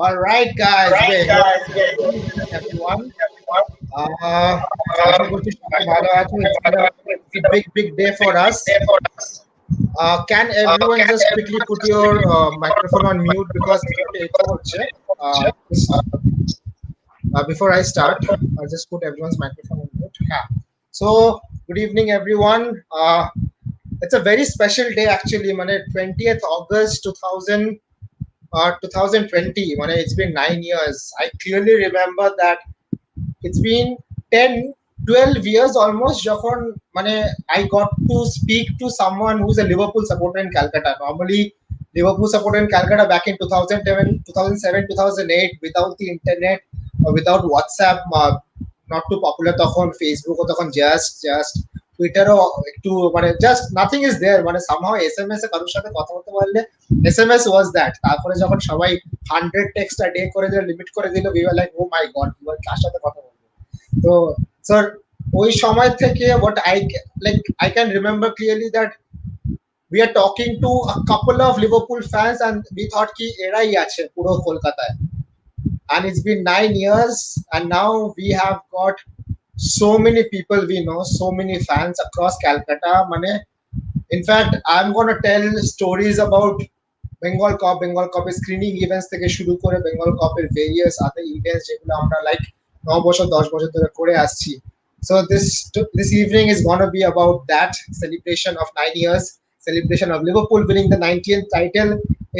All right, guys. Right, Hello, guys. everyone. আশা করছি সবাই ভালো আছো. It's a big day for us. Can everyone just quickly put your microphone on mute because কিছুটা echo হচ্ছে. Before I start, I'll just put everyone's microphone on mute. Yeah. So, good evening, everyone. It's a very special day actually. 20th August 2020. It's been 9 years. I clearly remember that it's been 10 12 years almost যখন I got to speak to someone who's a Liverpool supporter in Calcutta. Normally Liverpool supporter in Calcutta back in 2007 2008 without the internet or without WhatsApp, not too popular তখন, Facebook ও তখন just Twitter ও একটু just nothing is there, somehow SMS এ কারোর সাথে কথা বলতে পারলে SMS was that. তারপরে যখন সবাই 100 টেক্সট a day করে দিল, লিমিট করে দিল, we were like, oh my god, কার সাথে কথা বলবো. তো স্যার ওই সময় থেকে what I can remember clearly that we are talking to a couple of Liverpool fans and we thought ki এরাই আছে পুরো কলকাতায়. And it's been 9 years and now we have got so many people we know, so many fans across Calcutta. In fact, I'm going to tell stories about Bengal Cup screening events থেকে শুরু করে Bengal Cup এর various other events যেগুলো আমরা like 9 বছর 10 বছর ধরে করে আসছি. So this evening is going to be about that celebration of 9 years, celebration of Liverpool winning the 90th title.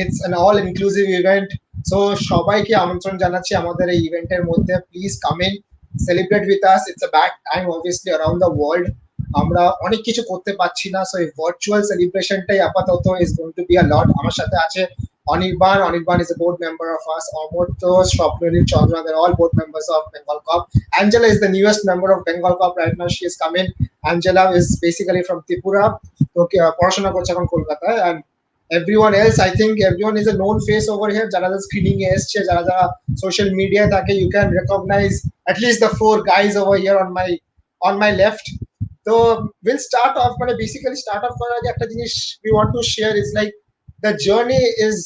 It's an all inclusive event. So সবাইকে আমন্ত্রণ জানাচ্ছি আমাদের এই ইভেন্টের মধ্যে. Please come in, celebrate with us. It's a bad time obviously around the world. আমরা অনেক কিছু করতে পারছি না, সো এই ভার্চুয়াল সেলিব্রেশনটাই আপাতত is going to be a lot. আমার সাথে আছে Anirban is a board member of us, Amartya, Swapnonil, Chandra, they're all board members of Bengal Cup. Angela is the newest member of Bengal Cup right now. She has come in. Angela is basically from Tripura, okay, পড়াশোনা করছে এখন কলকাতায়. And everyone else, I think everyone is a known face over here. যারা screening এ এসছে, যারা social মিডিয়ায় থাকে, you can recognize at least the four guys over here on my left. So we'll start off, basically start off করার আগে একটা জিনিস we want to share is like the journey is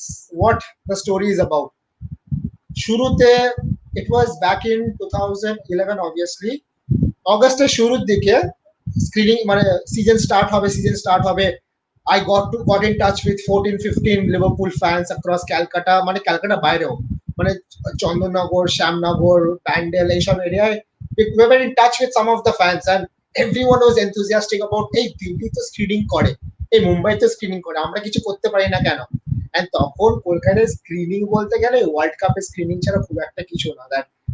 what the story is about. শুরুতে it was back in 2011 obviously, অগস্টের শুরুর দিকে screening season start হবে. I got in touch with 14-15 Liverpool fans across Calcutta, Calcutta বাইরেও, চন্দননগর, শ্যামনগর, প্যান্ডেল, এইসব এরিয়ায় we were in touch with some of the fans and everyone was enthusiastic about এই দিল্লি তো screening করে, এই মুম্বাই তো স্ক্রিনিং করে, আমরা কিছু করতে পারি না কেন. And তখন কলকাতায় স্ক্রিনিং বলতে গেলে ওয়ার্ল্ড কাপের স্ক্রিনিং ছাড়া খুব একটা কিছু না.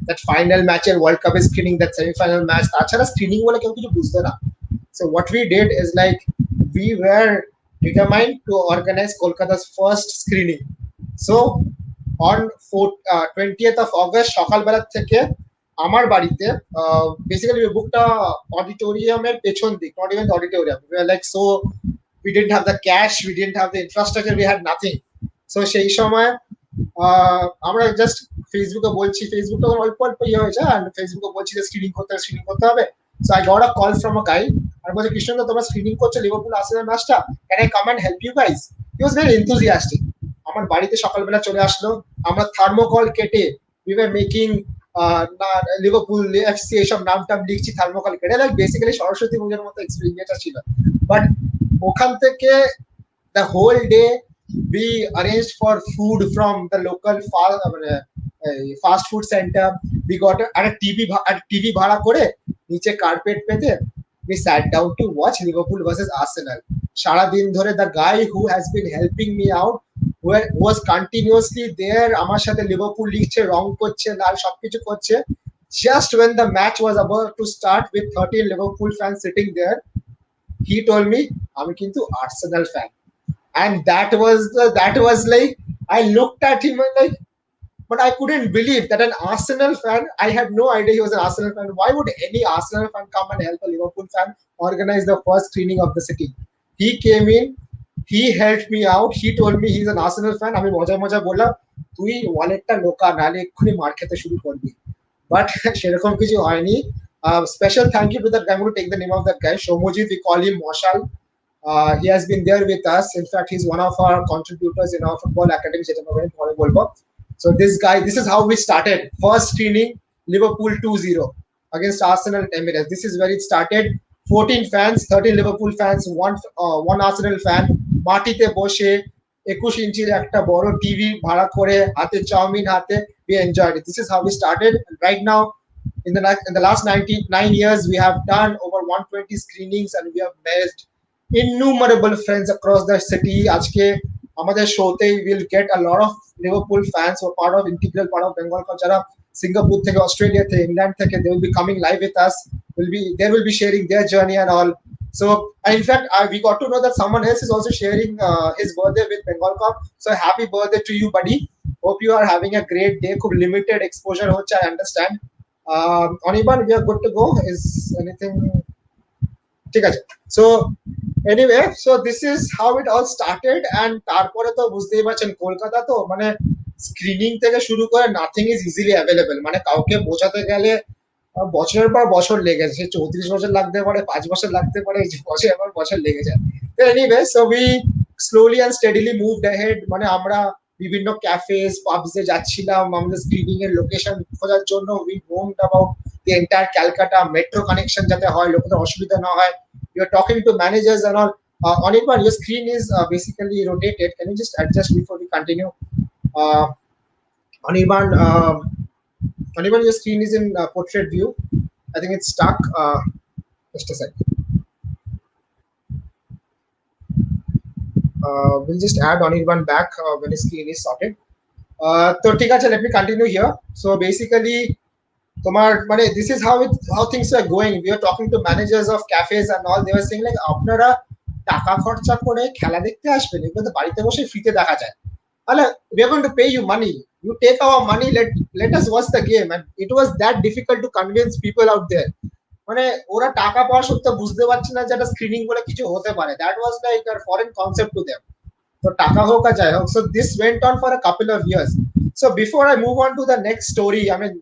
that final match ওয়ার্ল্ড কাপের স্ক্রিনিং, that semi-final match, তাছাড়া স্ক্রিনিং বলে কেউ কিছু বুঝতো না. So what we did is like we were determined to organize Kolkata's first screening. So on 20th of August সকালবেলা থেকে আমার বাড়িতে, বেসিক্যালি বুকটা অডিটোরিয়ামের পেছন দিক, not even auditorium, we were like, so we didn't have the cash, we didn't have the infrastructure, we had nothing. So সেই সময় আমরা জাস্ট ফেসবুকে বলছি, ফেসবুকটা অল্প অল্প ইয়ে হয়েছে, আর ফেসবুকে বলছি যে স্ক্রিনিং করতে হবে. So I got a call from a guy আর বলছে, কৃষ্ণদা তোমরা স্ক্রিনিং করছো লিভারপুল আর্সেনাল ম্যাচটা, can I come and help you guys? He was very enthusiastic. আমার বাড়িতে সকালবেলা চলে আসলো, আমরা থার্মোকল কেটে we were making Liverpool FC এইসব নাম টাম লিখছি থার্মোকল কেটে, লাইক বেসিক্যালি সরস্বতী পুজোর মতো এক্সপেরিয়েন্সটা ছিল. বাট ওখান থেকে the whole day we arranged for food from the local fast food center. We got a TV ভাড়া করে নিচে কার্পেট পেতে we sat down to watch Liverpool versus Arsenal. সারাদিন ধরে the guy who has been helping me out was continuously there, আমার সাথে Liverpool লিখছে, রং করছে, লাল সবকিছু করছে. Just when the match was about to start with 13 Liverpool fans sitting there, he told me আমি কিন্তু Arsenal fan. And that was like, I looked at him and like, but I couldn't believe that an Arsenal fan, I had no idea he was an Arsenal fan. Why would any Arsenal fan come and help a Liverpool fan organize the first screening of the city? He came in, he helped me out, he told me he's an Arsenal fan. আমি মজা বললাম, তুই ওয়ালেটটা লোকা, নালে এক্ষুনি মার খেতে শুরু করবি. বাট সেরকম কিছু হয়নি. Special thank you to that guy. I'm going to take the name of that guy, Shomojit, we call him Moshal. He has been there with us. In fact, he's one of our contributors in our football academy, যেটা আমি পরে বলবো. So this is how we started. First screening, Liverpool 2-0 against Arsenal at Emirates. This is where it started. 14 fans, 13 Liverpool fans, one Arsenal fan. মাটিতে বসে 21 ইঞ্চির একটা বড় TV ভাড়া করে হাতে চাউমিন হাতে we enjoyed it. This is how we started. And right now, in the last 99 years, we have done over 120 screenings and we have met innumerable friends across the city. আজকে আমাদের শোতে will get a lot of Liverpool fans who are part of integral part of Bengal Cup যারা Singapore থেকে Australia থেকে England থেকে they will be coming live with us, will be sharing their journey and all. So in fact we got to know that someone else is also sharing his birthday with Bengal Cup. So happy birthday to you, buddy. Hope you are having a great day. খুব limited exposure হচ্ছে, I understand. Anirban, we are good to go. Is anything ঠিক আছে? So anyway, so this is how it all started. And তারপরে তো বুঝতেই পারছেন কলকাতা তো মানে স্ক্রিনিং থেকে শুরু করে নাথিং ইজ ইজিলি অ্যাভেলেবেল। মানে কাউকে বোঝাতে গেলে বছরের পর বছর লেগে যায়। 34 বছর লাগতে পারে, 5 বছর লাগতে পারে, বছরের পর বছর লেগে যায়। তো anyway, so we slowly and steadily moved ahead. মানে আমরা বিভিন্ন ক্যাফেস পাবসে যাচ্ছিলাম আমাদের স্ক্রিনিং এর লোকেশন খোঁজার জন্য। We node about the entire Calcutta metro connection যাতে হয়, লোকেদের অসুবিধা না হয়। You are talking to managers and all. Anirban, your screen is basically rotated. Can you just adjust before we continue? Anirban, Anirban, your screen is in portrait view. I think it's stuck. Just a sec. We'll just add Anirban back when his screen is sorted. So ঠিক আছে, let me continue here. So basically, তোমার মানে this is how things are going. We are talking to managers of cafes and all. They were saying like আপনারা টাকা খরচা করে খেলা দেখতে আসবেন, এগুলো তো বাড়িতে বসে ফ্রিতে দেখা যায়। তাহলে we are going to pay you money. You take our money, let us watch the game. And it was that difficult to convince people out there. মানে ওরা টাকা পাওয়া সত্ত্বেও বুঝতে পারছে না যে একটা স্ক্রিনিং বলে কিছু হতে পারে। That was like a foreign concept to them. তো টাকা হোক আর যাই হোক, so this went on for a couple of years. So before I move on to the next story, I mean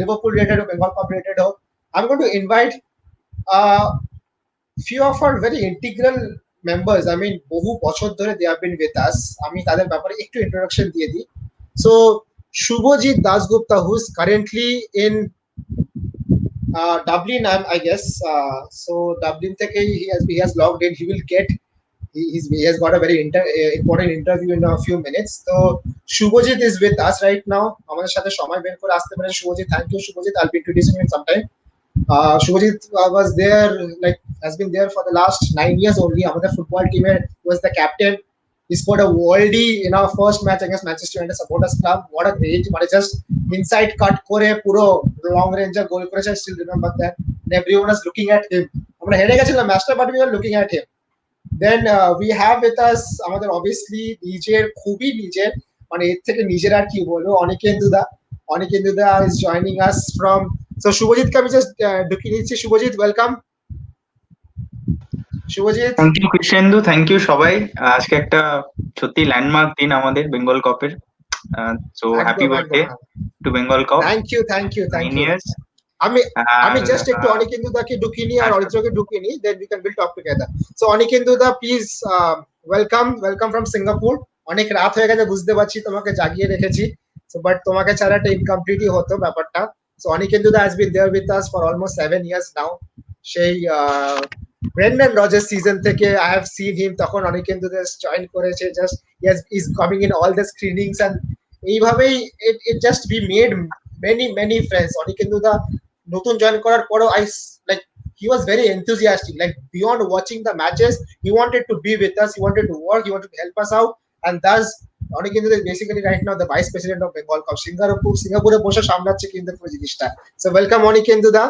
Liverpool related or Bengal Cup related, I'm going to invite few of our very integral members. I mean বহু বছর ধরে they have been with us. আমি তাদের ব্যাপারে একটু introduction দিয়ে দিই। So Shubhajit Dasgupta, who is currently in Dublin, I guess. So Dublin থেকে he has logged in. He will get he has got a very important interview in a few minutes. So Shubhajit is with us right now. আমাদের সাথে সময় বের করে আসতে পারে Shubhajit. Thank you, Shubhajit. I'll be introducing him sometime. Shubhajit was there, like has been there for the last 9 years only. আমাদের football team was the captain. He scored a worldie in our first match against Manchester United Supporters Club. What a great, মানে just inside cut করে পুরো long range goal করেছে. I still remember that. And everyone was looking at him. আমরা হেরে গেছিলাম ম্যাচটা, but we were looking at him. Then we have with us আমাদের obviously নিজের খুবই নিজের, মানে এর থেকে নিজের আর কি বলবো, অনিকেন্দু দা is joining us from. So Shubhajit কে আমি just ঢুকিয়ে নিচ্ছি। Shubhajit, welcome. Shubhajit, thank you Krishnendu, thank you সবাই। আজকে একটা সত্যি ল্যান্ডমার্ক দিন আমাদের বেঙ্গল কাপের। So happy birthday to Bengal cup. Thank you আমি জাস্ট একটু অনিকেন্দু দাকে ঢুকিয়ে নিই আর অরিত্রকে ঢুকিয়ে নিই, then we can will talk together. So Anikendu দা প্লিজ ওয়েলকাম ফ্রম সিঙ্গাপুর। অনেক রাত হয়ে গেছে বুঝতে পারছি, তোমাকে জাগিয়ে রেখেছি, সো বাট তোমাকে ছাড়া একটা ইনকমপ্লিটই হতো ব্যাপারটা। সো অনিকেন্দু দা has been there with us for almost 7 years now. সেই ব্রেন্ডন রজার্স সিজন থেকে আই হ্যাভ সিন হিম, তখন অনিকেন্দু দা জয়েন করেছে। Just is coming in all the screenings and এইভাবেই it just be made many friends. Anikendu দা নতুন join করার পরও like he was very enthusiastic, like beyond watching the matches he wanted to be with us, he wanted to work, he wanted to help us out. And thus অনিকেন্দু is basically right now the vice president of Bengal Cup. সিঙ্গাপুরে বসে সামলাচ্ছে কিন্তু পুরো জিনিসটা। So welcome অনিকেন্দু the.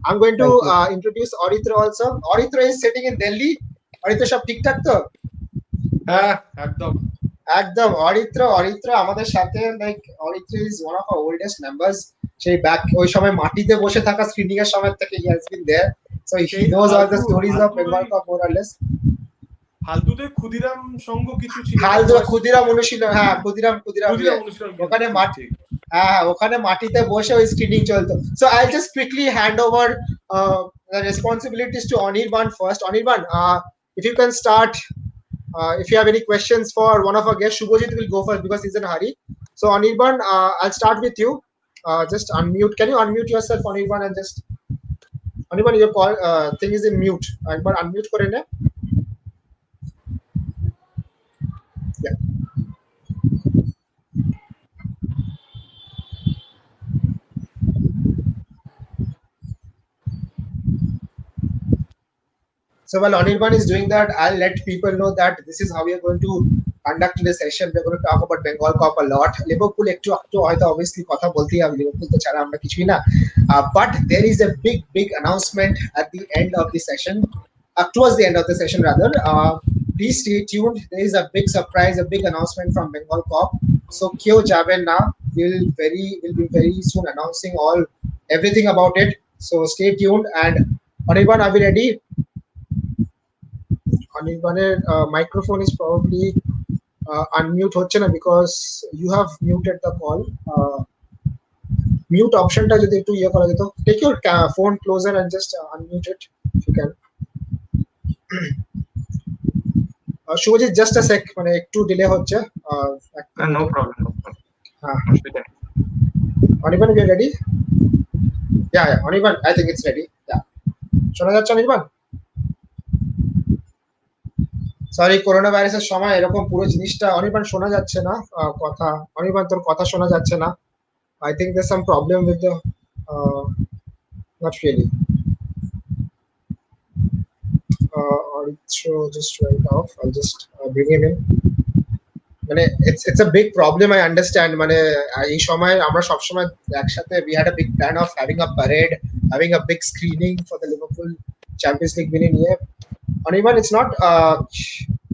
I'm going to introduce Oritra also. Oritra is sitting in Delhi. Oritra সব ঠিকঠাক তো? হ্যাঁ একদম একদম। অরিত্র আমাদের সাথে, like Aritra is one of our oldest members. সেই ব্যাক ওই সময় মাটিতে বসে থাকা স্ক্রিনিং এর সময় থেকে he has been there, so he knows all the stories of Bengal cup more or less. ফালতুতে ক্ষুদিরাম সংঘ কিছু ছিল, ক্ষুদিরাম অনুশীলন, হ্যাঁ ক্ষুদিরাম ওখানে ওখানে মাটিতে বসে ওই স্ক্রিনিং চলতো। So I just quickly hand over the responsibilities to Anirban first. Anirban, if you can start. If you have any questions for one of our guests, Shubhajit will go first because he's in a hurry. So Anirban, I'll start with you. Just unmute. Can you unmute yourself, Anirban, and just Anirban, your call thing is in mute. Anirban, unmute kore ne. Yeah. So while Anirban is doing that, I'll let people know that this is how we are going to conduct the session. We're going to talk about Bengal Cup a lot. Liverpool একটু হয়তো obviously কথা বলতেই হবে, Liverpool তো ছাড়া আমরা কিছুই না। But there is a big announcement at the end of the session, towards the end of the session rather. Please stay tuned. There is a big surprise, a big announcement from Bengal Cup. So কেউ যাবেন না. We'll be very soon announcing everything about it. So stay tuned. And Anirban, are we ready? Anirbaner microphone is probably unmute হচ্ছে না because you have muted the call. Mute optionটা যদি একটু ইয়ে করা যেত. Take your phone closer and just unmute it if you can. Subhajit, just a sec, মানে একটু delay হচ্ছে. No problem. হ্যাঁ, Anirban, you ready? Yeah, Anirban, I think it's ready. Yeah, শোনা যাচ্ছে অনির্বাণ? সরি, করোনা ভাইরাসের সময় এরকম পুরো জিনিসটা অনির্বাণ শোনা যাচ্ছে না কথা। অনির্বাণ, তোর কথা শোনা যাচ্ছে না। I think there's some problem with the not really. Just went off. I'll just bring him in. মানে it's a big problem, I understand. মানে এই সময় আমরা সব সময় একসাথে we had a big plan of having a parade, having a big screening for the Liverpool Champions League winning year. Anirban, it's not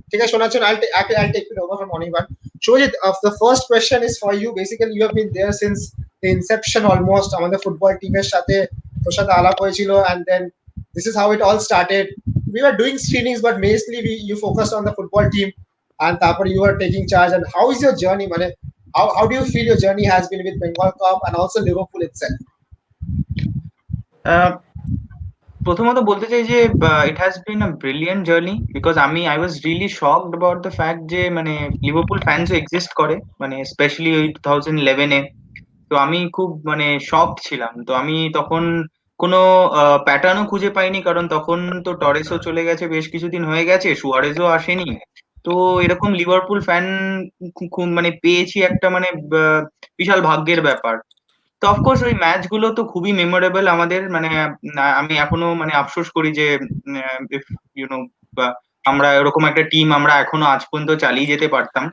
ঠিক আছে শোনাচ্ছ না? I'll take it over from Anirban. Shojit, the first question is for you. Basically you have been there since the inception almost. আমাদের football টিমের সাথে তোর সাথে আলাপ হয়েছিল, and then this is how it all started. We were doing screenings, but mostly you focused on the football team, and তারপর you are taking charge. And how is your journey, মানে how do you feel your journey has been with Bengal Cup and also Liverpool itself? প্রথমত বলতে চাই যে it has been a brilliant journey, because I was really shocked about the fact যে মানে Liverpool ফ্যান্সও exist করে, মানে specially ওই 2011-এ। তো আমি খুব মানে শকড ছিলাম। তো আমি তখন কোনো প্যাটার্নও খুঁজে পাইনি, কারণ তখন তো টরেসও চলে গেছে, বেশ কিছুদিন হয়ে গেছে, সুয়ারেজও আসেনি। তো এরকম লিভারপুল ফ্যান মানে পেয়েছি একটা মানে বিশাল ভাগ্যের ব্যাপার। তো অফকোর্স ওই ম্যাচ গুলো তো খুবই মেমোরেবল আমাদের, মানে আমি এখনো মানে আফসোস করি যে ইফ ইউনো আমরা এরকম একটা টিম আমরা এখনো আজ পর্যন্ত চালিয়ে যেতে পারতাম।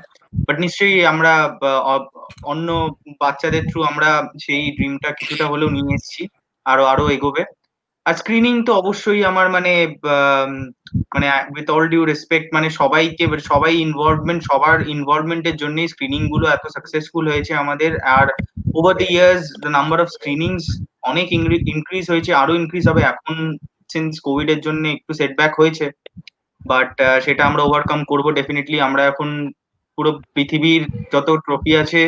বাট নিশ্চয়ই আমরা অন্য বাচ্চাদের থ্রু আমরা সেই ড্রিমটা কিছুটা হলেও নিয়ে এসেছি, আরো আরো এগোবে। আর স্ক্রিনিং তো অবশ্যই আমার মানে মানে উইথ অল ডিউ রেসপেক্ট, মানে সবাই সবার ইনভলভমেন্টের জন্যই স্ক্রিনিং গুলো এত সাকসেসফুল হয়েছে আমাদের। আর over the years the number of screenings অনেক ইনক্রিজ হয়েছে, আরো ইনক্রিজ হবে। এখন সিন্স কোভিড এর জন্য একটু সেটব্যাক হয়েছে, বাট সেটা আমরা ওভারকাম করবো ডেফিনেটলি। আমরা এখন পুরো পৃথিবীর যত ট্রফি আছে,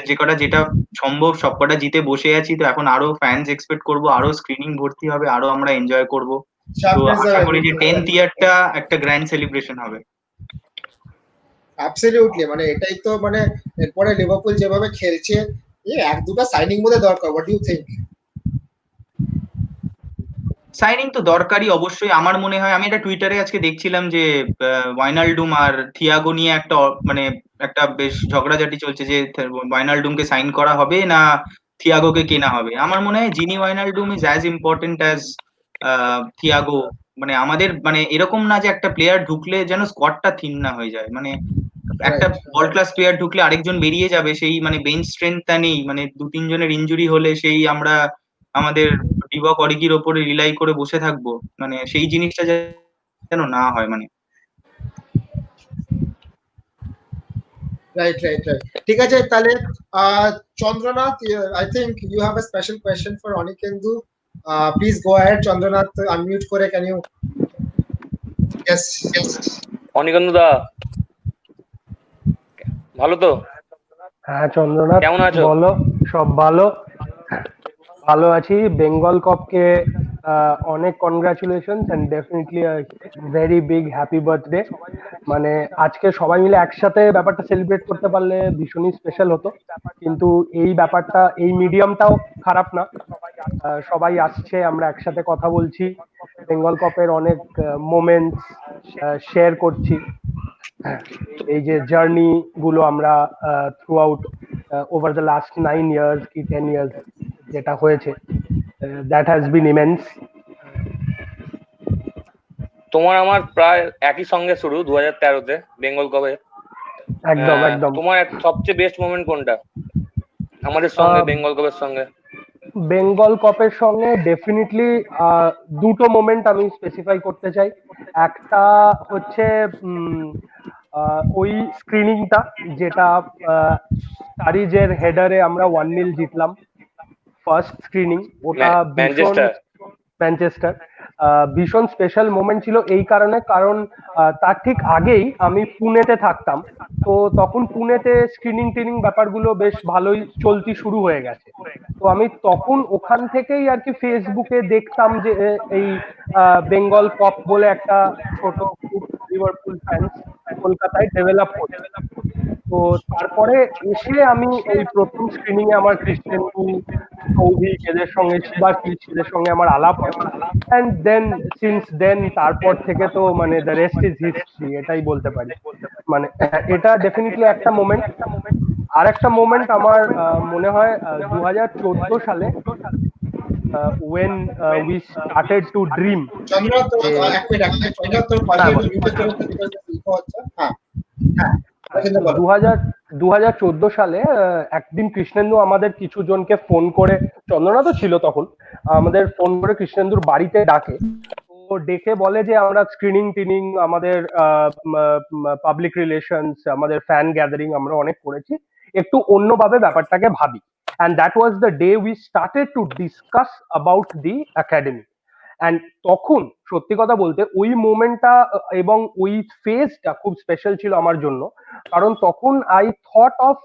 যে কটা যেটা সম্ভব সব কটা জিতে বসে আছি। তো এখন আরো ফ্যান্স এক্সপেক্ট করবো, আরো স্ক্রিনিং ভর্তি হবে, আরো আমরা এনজয় করব। তো আশা করি যে 10th ইয়ারটা একটা গ্র্যান্ড সেলিব্রেশন হবে। অ্যাবসলিউটলি, মানে এটাই তো, মানে এরপরে লিভারপুল যেভাবে খেলছে, এক দুটো সাইনিং বোধ দরকার। What do you think? Signing তো দরকারই অবশ্যই। আমার মনে হয়, আমি একটা টুইটারে আজকে দেখছিলাম যে ওয়াইনালডুম আর থিয়াগো নিয়ে মানে একটা বেশ ঝগড়াঝাটি চলছে যে ওয়াইনালডুমকে সাইন করা হবে না থিয়াগোকে কেনা হবে। আমার মনে হয় Gini Wijnaldum is as important as Thiago. মানে আমাদের মানে এরকম না যে একটা প্লেয়ার ঢুকলে যেন স্কোয়াডটা থিন না হয়ে যায়। মানে একটা ওয়ার্ল্ড ক্লাস প্লেয়ার ঢুকলে আরেকজন বেরিয়ে যাবে, সেই মানে বেঞ্চ স্ট্রেংথটা নেই। মানে 2-3 জনের ইনজুরি হলে সেই আমরা আমাদের ডিভক অরিগির ওপরে রিলাই করে বসে থাকবো, মানে সেই জিনিসটা যেন না হয়। মানে রাইট। ঠিক আছে, তাহলে Chandranath, I think you have a special question for Anikendu. Please go ahead Chandranath, unmute করে। Can you? ইয়েস অনিকেন্দু দা, ভালো তো? হ্যাঁ চন্দ্রনাথ, কেমন আছো? বলো। সব ভালো আছি। বেঙ্গল কাপকে অনেক congratulations and definitely very big happy birthday. মানে আজকে সবাই মিলে একসাথে ব্যাপারটা সেলিব্রেট করতে পারলে ভীষণই স্পেশাল হতো, কিন্তু এই ব্যাপারটা, এই মিডিয়ামটাও খারাপ না। সবাই আসছে, আমরা একসাথে কথা বলছি, বেঙ্গল কাপের অনেক মোমেন্টস শেয়ার করছি। এই যে জার্নি গুলো আমরা through out over the last 9 years কি 10 years যেটা হয়েছে, দ্যাট হ্যাজ বিন ইমেন্স। তোমার আমার প্রায় একই সঙ্গে শুরু 2013-তে বেঙ্গল কাপে। একদম একদম। তোমার সবচেয়ে বেস্ট মোমেন্ট কোনটা আমাদের সঙ্গে, বেঙ্গল কাপের সঙ্গে? বেঙ্গল কাপের সঙ্গে ডেফিনেটলি দুটো মোমেন্ট আমি স্পেসিফাই করতে চাই। একটা হচ্ছে ওই স্ক্রিনিংটা, যেটা তারিজের হেডারে আমরা 1-0 জিতলাম, ফার্স্ট স্ক্রিনিং। ওটা ভীষণ, ম্যানচেস্টার। ম্যানচেস্টার ভীষণ স্পেশাল মোমেন্ট ছিল এই কারণে, কারণ তার ঠিক আগেই আমি পুনেতে থাকতাম। তো তখন পুনেতে স্ক্রিনিং টিনিং ব্যাপারগুলো বেশ ভালোই চলতি শুরু হয়ে গেছে। তো আমি তখন ওখান থেকেই আর কি ফেসবুকে দেখতাম যে এই বেঙ্গল কাপ বলে একটা ছোট গ্রুপ লিভারপুল ফ্যান্স কলকাতায় ডেভেলপ করছে। তো তারপরে এসে আমি এই প্রথম স্ক্রিনিং এ আমার কৃষ্ণেন্দু, সৌভিক এদের সঙ্গে, শিবাশিস এদের সঙ্গে আমার আলাপ হয়। অ্যান্ড দেন সিন্স দেন তারপর থেকে তো মানে দ্য রেস্ট ইজ হিস্ট্রি, এটাই বলতে পারি। মানে এটা ডেফিনেটলি একটা মোমেন্ট। আর একটা মোমেন্ট আমার মনে হয় 2014 সালে, when we started to dream। চন্দ্র তো এক মিনিট চন্দ্র তোর পাশে একটু মিউটে চলে তো ইকো হচ্ছে। হ্যাঁ হ্যাঁ 2014 সালে একদিন কৃষ্ণেন্দু আমাদের কিছু জনকে ফোন করে, চন্দ্রনাথ ছিল তখন, আমাদের ফোন করে কৃষ্ণেন্দুর বাড়িতে ডাকে। তো ডেকে বলে যে আমরা স্ক্রিনিং টিনিং, আমাদের পাবলিক রিলেশনস, আমাদের ফ্যান গ্যাদারিং আমরা অনেক করেছি, একটু অন্যভাবে ব্যাপারটাকে ভাবি। and that was the day we started to discuss about the academy। And তখন সত্যি কথা বলতে ওই মোমেন্টটা এবং ওই ফেজটা খুব স্পেশাল ছিল আমার জন্য, কারণ তখন I thought of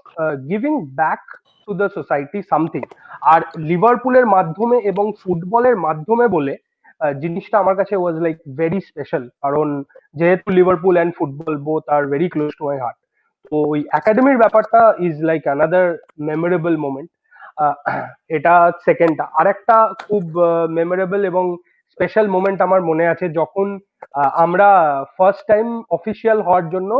giving back to the society something. আর লিভারপুলের মাধ্যমে এবং ফুটবলের মাধ্যমে বলে জিনিসটা আমার কাছে ওয়াজ লাইক ভেরি স্পেশাল, কারণ যেহেতু Liverpool and football both are very close to my heart. তো ওই একাডেমির ব্যাপারটা is like another memorable moment. এটা সেকেন্ডটা। আর একটা খুব মেমোরেবল এবং স্পেশাল মোমেন্ট আমার মনে আছে, যখন আমরা ফার্স্ট টাইম অফিসিয়াল হওয়ার জন্য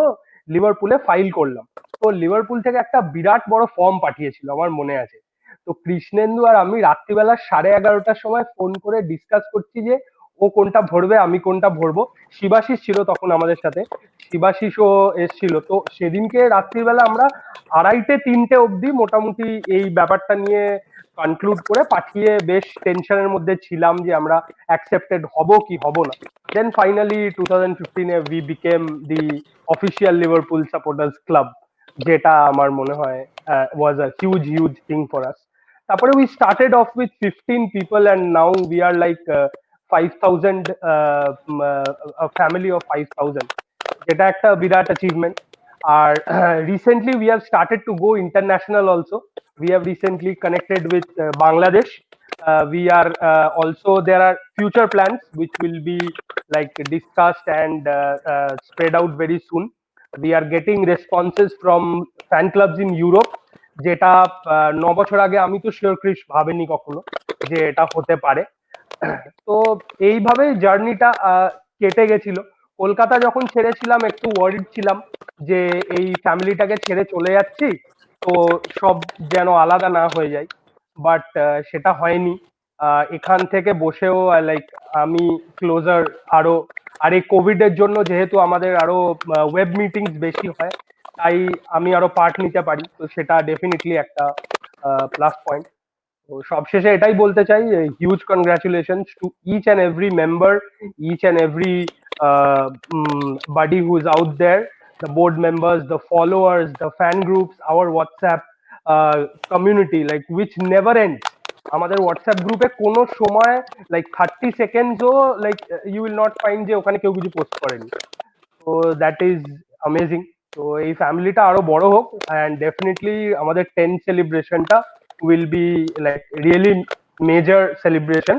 লিভারপুলে ফাইল করলাম। তো লিভারপুল থেকে একটা বিরাট বড় ফর্ম পাঠিয়েছিল আমার মনে আছে। তো কৃষ্ণেন্দু আর আমি রাত্রিবেলা 11:30টার সময় ফোন করে ডিসকাস করছি যে ও কোনটা ভরবে, আমি কোনটা ভরবো। শিবাশিস ছিল তখন আমাদের সাথে, শিবাশিসও এসছিল। তো সেদিনকে রাত্রিবেলা আমরা 2:30-3টে অবধি মোটামুটি এই ব্যাপারটা নিয়ে কনক্লুড করে পাঠিয়ে বেশ টেনশনের মধ্যে ছিলাম যে আমরা অ্যাকসেপ্টেড হব কি হব না। দেন ফাইনালি 2015-এ we became the official Liverpool supporters club, যেটা আমার মনে হয় was a huge thing for us. তারপরে we started off with 15 people and now we are like 5,000, family of 5,000, যেটা একটা বিরাট অ্যাচিভমেন্ট। আর recently we have started to go international also. We have recently connected with Bangladesh. We are also, there are future plans which will be like discussed and spread out very soon. We are getting responses from fan clubs in Europe, যেটা 9 বছর আগে আমি তো sure Chris ভাবেনি কখনো যে এটা হতে পারে। তো এইভাবে জার্নিটা কেটে গেছিল। কলকাতা যখন ছেড়েছিলাম একটু ওয়ারিড ছিলাম যে এই ফ্যামিলিটাকে ছেড়ে চলে যাচ্ছি, তো সব যেন আলাদা না হয়ে যায়, বাট সেটা হয়নি। এখান থেকে বসেও লাইক আমি ক্লোজার আরো। আর এই কোভিড এর জন্য যেহেতু আমাদের আরো ওয়েব মিটিংস বেশি হয়, তাই আমি আরো পার্ট নিতে পারি, তো সেটা ডেফিনেটলি একটা প্লাস পয়েন্ট। তো সবশেষে এটাই বলতে চাই, huge congratulations to each and every member, each and every buddy who is out there, the board members, the followers, the fan groups, our WhatsApp community, like which never ends. আমাদের WhatsApp গ্রুপে কোনো সময় like 30 সেকেন্ডসও like you will not find যে ওখানে কেউ কিছু post করেনি। তো দ্যাট ইজ অ্যামেজিং। তো এই ফ্যামিলিটা আরো বড় হোক, অ্যান্ড ডেফিনেটলি আমাদের 10 সেলিব্রেশনটা will be like really major celebration,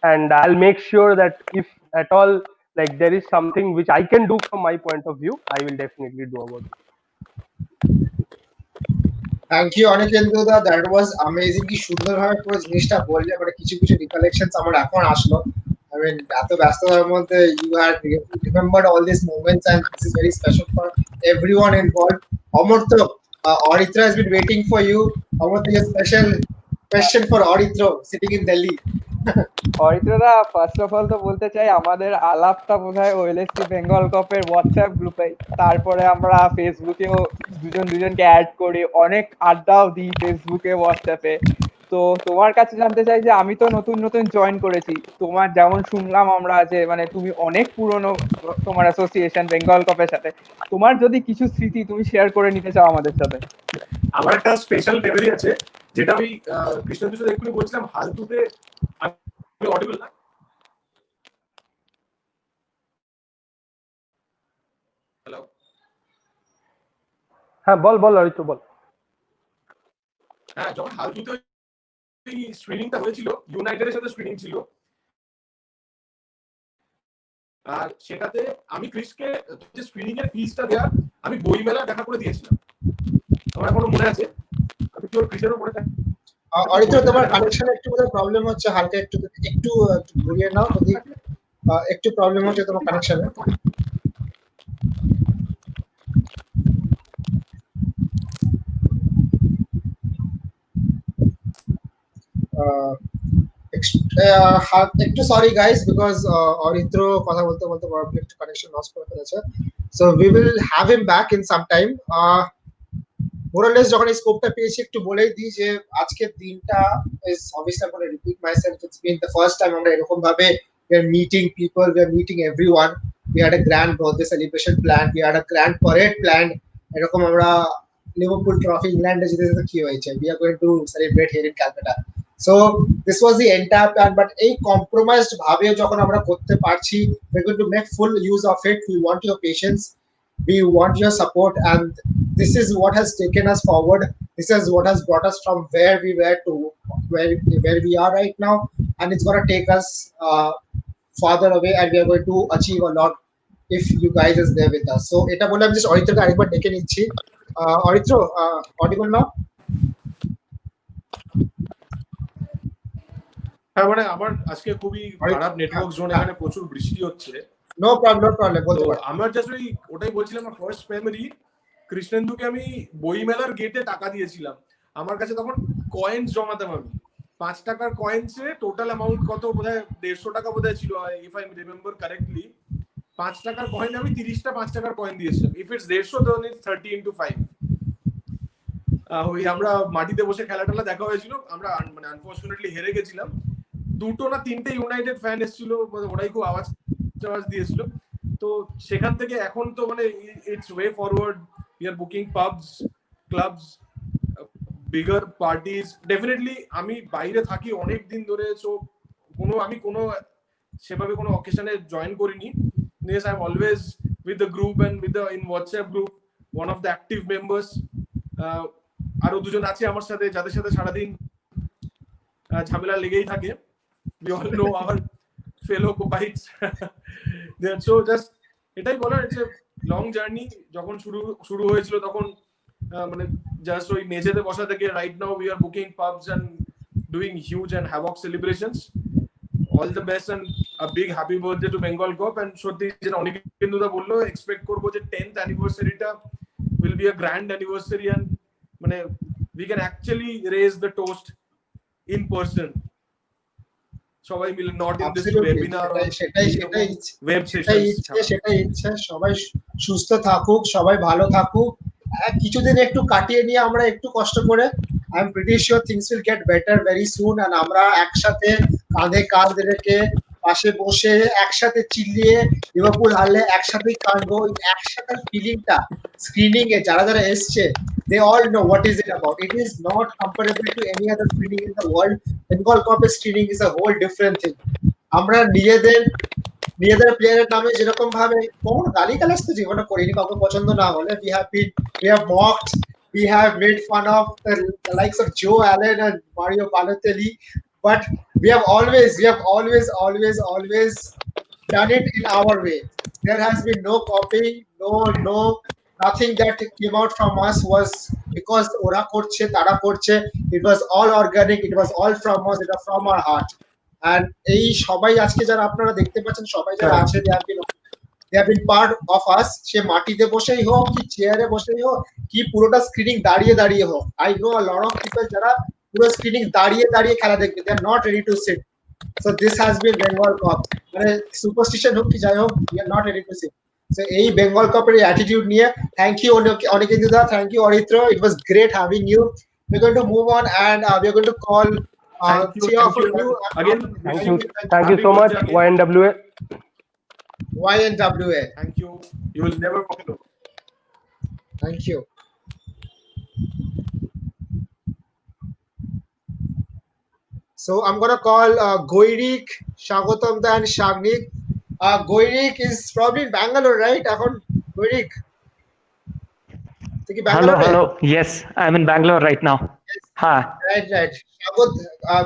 and I'll make sure that if at all like there is something which I can do from my point of view, I will definitely do about it. Thank you Anikendu দা, that was amazing. কি সুন্দরভাবে পুরো জিনিসটা বললে, মানে কিছু কিছু রিকলেকশনস আমার এখন আসলো। আই মিন এত ব্যস্ততার মধ্যে you had remembered all this moments and this is very special for everyone involved. Amartya, Aritra has been waiting for you. Amartya, a special question for Aritra sitting in Delhi. অরিত্রদা, ফার্স্ট অফ অল তো বলতে চাই আমাদের আলাপটা বোধহয় ওএলএসসি বেঙ্গল কাপের হোয়াটসঅ্যাপ গ্রুপে, তারপরে আমরা ফেসবুকেও দুজনকে অ্যাড করি, অনেক আড্ডাও দিই ফেসবুকে হোয়াটসঅ্যাপে। তো তোমার কাছে জানতে চাই যে আমি তো নতুন নতুন জয়েন করেছি, তোমার যেমন শুনলাম আমরা যে মানে তুমি অনেক পুরনো তোমার অ্যাসোসিয়েশন বেঙ্গল কাপের সাথে, তোমার যদি কিছু স্মৃতি তুমি শেয়ার করে নিতে চাও আমাদের সাথে। আমার একটা স্পেশাল মেমরি আছে, যেটা আমি কৃষ্ণদূর সাথে এক্ষুনি বলছিলাম। হালতুতে অডিবল না? হ্যালো, হ্যাঁ বল অরিত্র বল। হ্যাঁ, যখন হালতুতে স্ক্রিনিংটা হয়েছিল, ইউনাইটেডের সাথে স্ক্রিনিং ছিল, আর সেটাতে আমি ক্রিসকে যে স্ক্রিনিং এর ফিসটা দেওয়া আমি বইমেলা দেখা করে দিয়েছিলাম। আমার এখনো মনে আছে। আমি কি ওর ক্রিসেরও মনে থাকে? অরিত্র, তোমার কানেকশন একটু প্রবলেম হচ্ছে, হালকা একটু একটু ঘুরিয়ে নাও যদি একটু প্রবলেম হচ্ছে তোমার কানেকশনে। একটু সরি গাইস, বিকজ অরিত্র কথা বলতে বলতে প্রবলেম একটু কানেকশন লস করে ফেলেছে। So we will have him back in some time. Morales যখন এই স্কোপটা পেয়েছি একটু বলেই দিই যে আজকের দিনটা is obviously I gonna repeat myself, it's been the first time আমরা এরকম ভাবে we are meeting people, we are meeting everyone. We had a grand birthday celebration planned, we had a grand parade planned. এরকম আমরা Liverpool trophy ইংল্যান্ডে জিতে জিতে কি হয়েছে, we are going to celebrate here in Calcutta. So this was the entire plan, but এই compromised ভাবে যখন আমরা করতে পারছি, we're going to make full use of it. We want your patience, we want your support, and this is what has taken us forward. This is what has brought us from where we were to where we are right now, and it's going to take us farther away, and we are going to achieve a lot if you guys is there with us. So এটা বলে আমি just অরিত্রকে আরেকবার ডেকে নিচ্ছি। Aritra, audible নাও? হ্যাঁ, মানে আমার আজকে খুবই খারাপ নেটওয়ার্ক জোন, এখানে প্রচুর বৃষ্টি হচ্ছে। নো প্রবলেম বলতে পারো। আমার জাস্ট ওটাই বলছিলাম, আমার ফার্স্ট মেমরি, কৃষ্ণেন্দুকে আমি বইমেলার গেটে টাকা দিয়েছিলাম। আমার কাছে তখন কয়েন্স জমাতাম আমি, 5 টাকার কয়েন্সে টোটাল অ্যামাউন্ট কত বোধহয় 150 টাকা বোধহয় ছিল, ইফ আই রিমেম্বার কারেক্টলি। 5 টাকার কয়েন আমি 30টা 5 টাকার কয়েন দিয়েছিলাম। If it's 150 then it's 30 into 5। ওই আমরা মাটিতে বসে খেলা টেলা দেখা হয়েছিল, আমরা মানে আনফরচুনেটলি হেরে গেছিলাম। 2টো না 3টে ইউনাইটেড ফ্যান এসেছিল, ওরাই খুব আওয়াজ দিয়েছিল। তো সেখান থেকে এখন তো মানে it's way forward, we are booking pubs, clubs, bigger parties. Definitely আমি বাইরে থাকি অনেক দিন ধরে, সো আমি কোনো সেভাবে কোনো অকেশনে জয়েন করিনি। Yes, I'm always with the group and with the in WhatsApp group, one of the active members. আরো দুজন আছে আমার সাথে, যাদের সাথে সারাদিন ঝামেলা লেগেই থাকে। We all know our fellow co-pites. So just এটাই বলার, যে লং জার্নি যখন শুরু হয়েছিল তখন মানে জাস্ট ওই মেঝেতে বসা থেকে right now we are booking pubs and doing huge and havoc celebrations. All the best and a big happy birthday to Bengal Cup. And সত্যি যেটা অনিকেন্দুদা বললো, এক্সপেক্ট করবো যে 10th anniversary-টা will be a grand anniversary, and মানে we can actually raise the toast in person. সবাই মিলে, not in this webinar or web sessions. সেটাই ইচ্ছা, সবাই সুস্থ থাকুক, সবাই ভালো থাকুক, কিছুদিন একটু কাটিয়ে নিয়ে আমরা একটু কষ্ট করে, I am pretty sure things will get better very soon, and আমরা একসাথে কাঁধে কাঁধ রেখে পাশে বসে একসাথে চিল্লিয়ে লিভারপুল হারলে একসাথেই কাঁদবো। একসাথে ফিলিংটা স্ক্রিনিং এ যারা যারা এসছে, they all know what is it about. It is not comparable to any other screening in the world. Bengal Cup screening is a whole different thing. আমরা নিজেদের প্লেয়ারের নামে যেরকম ভাবে কোন গালিগালাজ তো জীবনে করিনি, কাউকে পছন্দ না হলে we have mocked, we have made fun of the likes of Joe Allen and Mario Balotelli, but we have always done it in our way. There has been no copying, nothing that came out from us was because ora korche, tara korche. It was all organic, it was all from us, it was from our heart. And এই সবাই আজকে যারা আপনারা দেখতে পাচ্ছেন সবাই যারা আছে they have been part of us. সে মাটিতে বসেই হোক কি চেয়ারে বসেই হোক কি পুরোটা স্ক্রিনিং দাঁড়িয়ে দাঁড়িয়ে হোক, I know a lot of people যারা পুরো স্ক্রিনিং দাঁড়িয়ে দাঁড়িয়ে খেলা দেখবে, they are not ready to sit. So this has been Bengal Cup. মানে সুপারস্টিশন হোক কি যাই হোক, we are not ready to sit. So এই বেঙ্গল কাপের অ্যাটিটিউড নিয়ে থ্যাংক ইউ অনিকেন্দু দা, thank you Aritra, it was great having you. We're going to move on and we're going to call Thank you, three of thank you. you Again, Thank you so much, YNWA. YNWA. Thank you. You will never walk alone. Thank you. So I'm gonna call Goirik, Shagotamda and Shagnik. Goirik is probably in Bangalore, right? এখন Goirik. Hello. Yes, I'm in Bangalore right now. Ha. Right.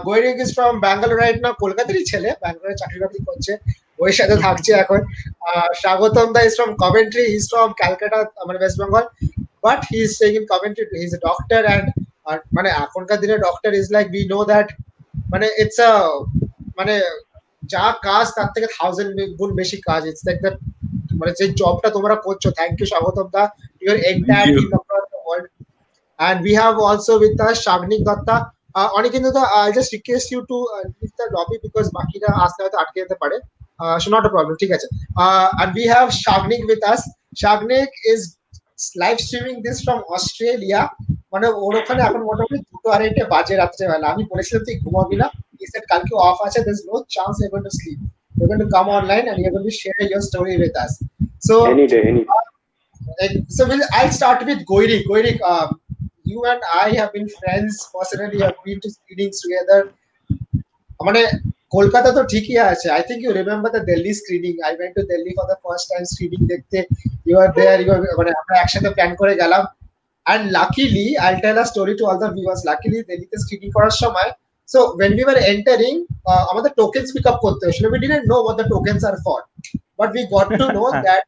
Goirik is from Bangalore right now. কলকাতারই ছেলে, ব্যাঙ্গালোরে চাকরি বাকরি করছে, ওই সাথে থাকছে এখন। Shagotamda is from Coventry. He's from Calcutta, মানে West Bengal, but he is staying in Coventry. He's a doctor and মানে এখনকার দিনে doctor is like, we know that মানে it's a মানে যা কাজ তার থেকে 1000 গুণ বেশি কাজ। It's like that মানে যে জবটা তোমরা করছো, থ্যাংক ইউ স্বাগতমদা, your entire team across the world. And we have also with us Shagnik Datta. Onikendu da, I'll just request you to leave the lobby because বাকিরা আসতে হয়তো আটকে যেতে পারে, so not a problem, ঠিক আছে। And we have Shagnik with us. Shagnik is live streaming this from Australia. মানে ওর ওখানে এখন মোটামুটি 2:30 বাজে রাত্রেবেলা। আমি বলেছিলাম তুই ঘুমাবি না, he said কালকে অফ আছে, there's no chance you're going to sleep, you're going to come online and you're going to share your story with us. So any day. So I'll start with Goirik. Goirik, you and I have been friends personally, have been to screenings together. মানে কলকাতা তো ঠিকই আছে, I think you remember the Delhi screening. I went to Delhi for the first time screening দেখতে, you were there, মানে আমরা একসাথে plan করে গেলাম। And luckily, I'll tell a story to all the viewers. Luckily, দিল্লিতে screening করার সময়, so when we were entering, আমাদের tokens pick up করতে হয়েছিল. We didn't know what the tokens are for, but we got to know that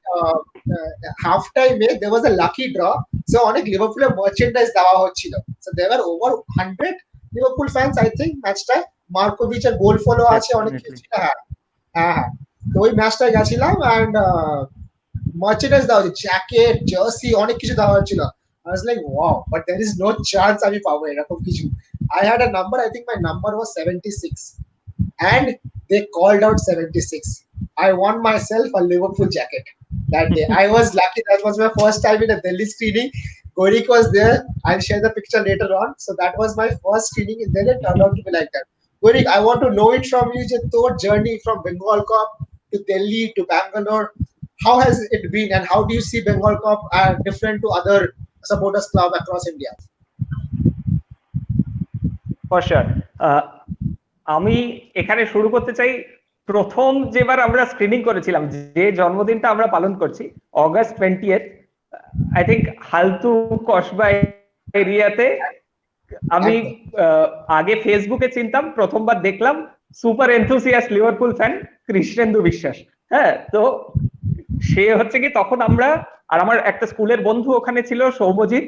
half time there was a lucky draw. So অনেক লিভারপুলের merchandise দেওয়া হচ্ছিল. So there were over 100 Liverpool fans, I think, ম্যাচটা মার্কোভিচের গোল follow আছে, অনেক কিছু ছিল। হ্যাঁ, তো ওই ম্যাচটা গেছিলাম and মার্চেন্ডাইজ দেওয়া হচ্ছে, জ্যাকেট, জার্সি, অনেক কিছু দেওয়া হচ্ছিল। I was like, wow, but there is no chance আমি পাবো এরকম কিছু। I had a number, I think my number was 76, and they called out 76. I won myself a Liverpool jacket that day. I was lucky, that was my first time in a Delhi screening. Goirik was there, I'll share the picture later on. So that was my first screening, and then it turned out to be like that. Goirik, I want to know it from you, your journey from Bengal Cup to Delhi to Bangalore. How has it been, and how do you see Bengal Cup different to other supporters club across India? For sure. আমি এখানে শুরু করতে চাই, প্রথম যেবার আমরা screening করেছিলাম, যে জন্মদিনটা আমরা পালন করছি, August 20th, I think Haltu Kasba এরিয়াতে। আমি আগে ফেসবুকে চিনতাম, প্রথমবার দেখলাম super enthusiast Liverpool fan Krishnendu বিশ্বাস। হ্যাঁ, তো সে হচ্ছে কি, তখন আমরা আর আমার একটা স্কুলের বন্ধু ওখানে ছিল, সৌমজিৎ,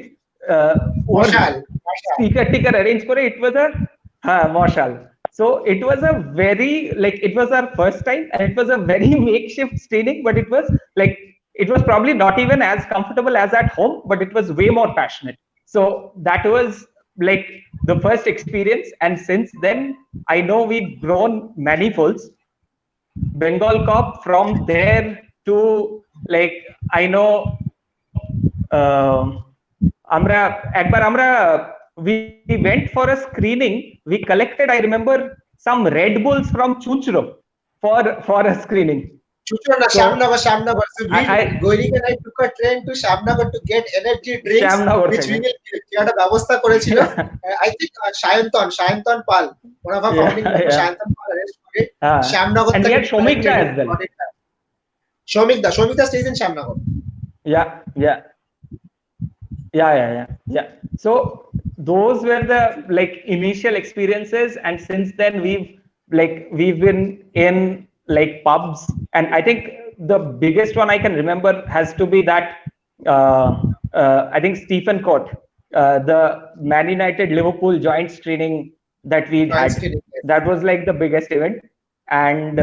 স্পিকার টিকার অ্যারেঞ্জ করে, ইট ওয়াজ মশাল। So it was a very, like, it was our first time, and it was a very makeshift screening, but it was like, it was probably not even as comfortable as at home, but it was way more passionate. So that was like the first experience, and since then I know we've grown manifolds. Bengal Cup from there to, like, I know আমরা একবার we went for a screening, we collected, I remember, some Red Bulls from Chuchro for a screening. Chuchro na, Shamnagar. So Goirik and I took a train to Shamnagar to get energy drinks, which we had a ব্যবস্থা করেছিল। I think Shayantan Pal, one of our founding members, Shayantan Pal arranged for it. Shamnagar, and we had Shomik Da as well. Shomik Da stays in Shamnagar. Yeah. So those were the, like, initial experiences, and since then we've been in, like pubs, and I think the biggest one I can remember has to be that I think Stephen Court, the Man United Liverpool joint screening that we Joint had. screening, yes. That was like the biggest event, and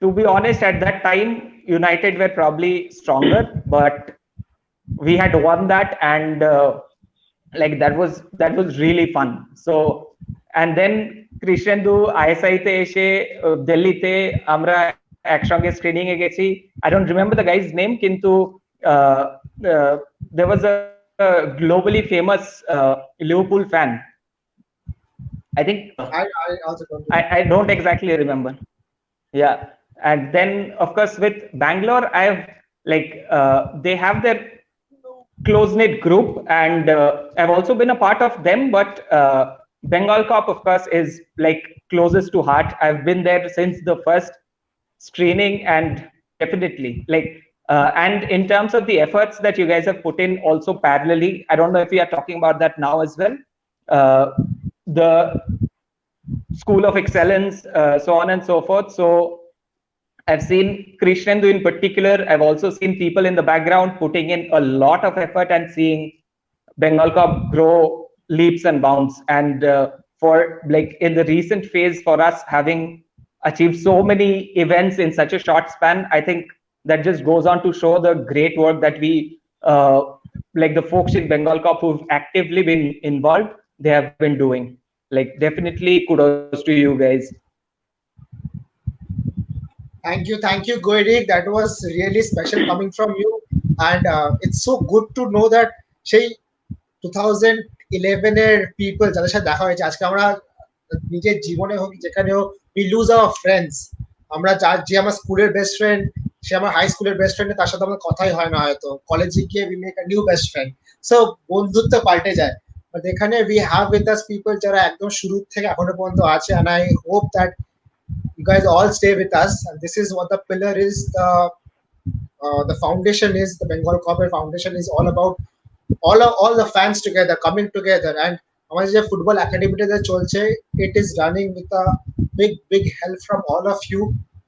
to be honest, at that time United were probably stronger, but we had won that, and like that was really fun. So, and then Krishendu ISI te eshe Delhi te amra একসঙ্গে screening এ গেছি. I don't remember the guy's name, কিন্তু there was a globally famous Liverpool fan. I think I also don't I don't exactly remember. Yeah, and then of course with Bangalore, I have like they have their close-knit group, and I've also been a part of them, but Bengal Cop of course is like closest to heart. I've been there since the first screening, and definitely like and in terms of the efforts that you guys have put in also parallelly, I don't know if we are talking about that now as well, the School of Excellence, so on and so forth. So I've seen Krishnendu in particular. I've also seen people in the background putting in a lot of effort and seeing Bengal Cop grow leaps and bounds. And for like in the recent phase, for us having achieved so many events in such a short span, I think that just goes on to show the great work that we, like the folks in Bengal Cop who've actively been involved, they have been doing. Like definitely kudos to you guys. Thank you, Goirik. That was really special coming from you, and it's so good to know that সেই 2011 এর people যাদের সাথে দেখা হয়েছে, আজকে আমরা নিজের জীবনে হোক যেখানে হোক, we lose our friends. আমরা যে আমার স্কুলের বেস্ট ফ্রেন্ড, সে আমার হাই স্কুলের বেস্ট ফ্রেন্ড, তার সাথে আমার কথাই হয় না হয়তো, কলেজে গিয়ে we make a new best friend. So বন্ধুত্ব পাল্টে যায়, বাট এখানে we have with us people যারা একদম শুরু থেকে এখনো পর্যন্ত আছে, and I hope that you guys all stay with us, and this is what the pillar is, the foundation is, the Bengal Corporate Foundation is all about, all the fans together coming together. And আমাদের যে football একাডেমিটা যে চলছে, it is running with a big help from all of you.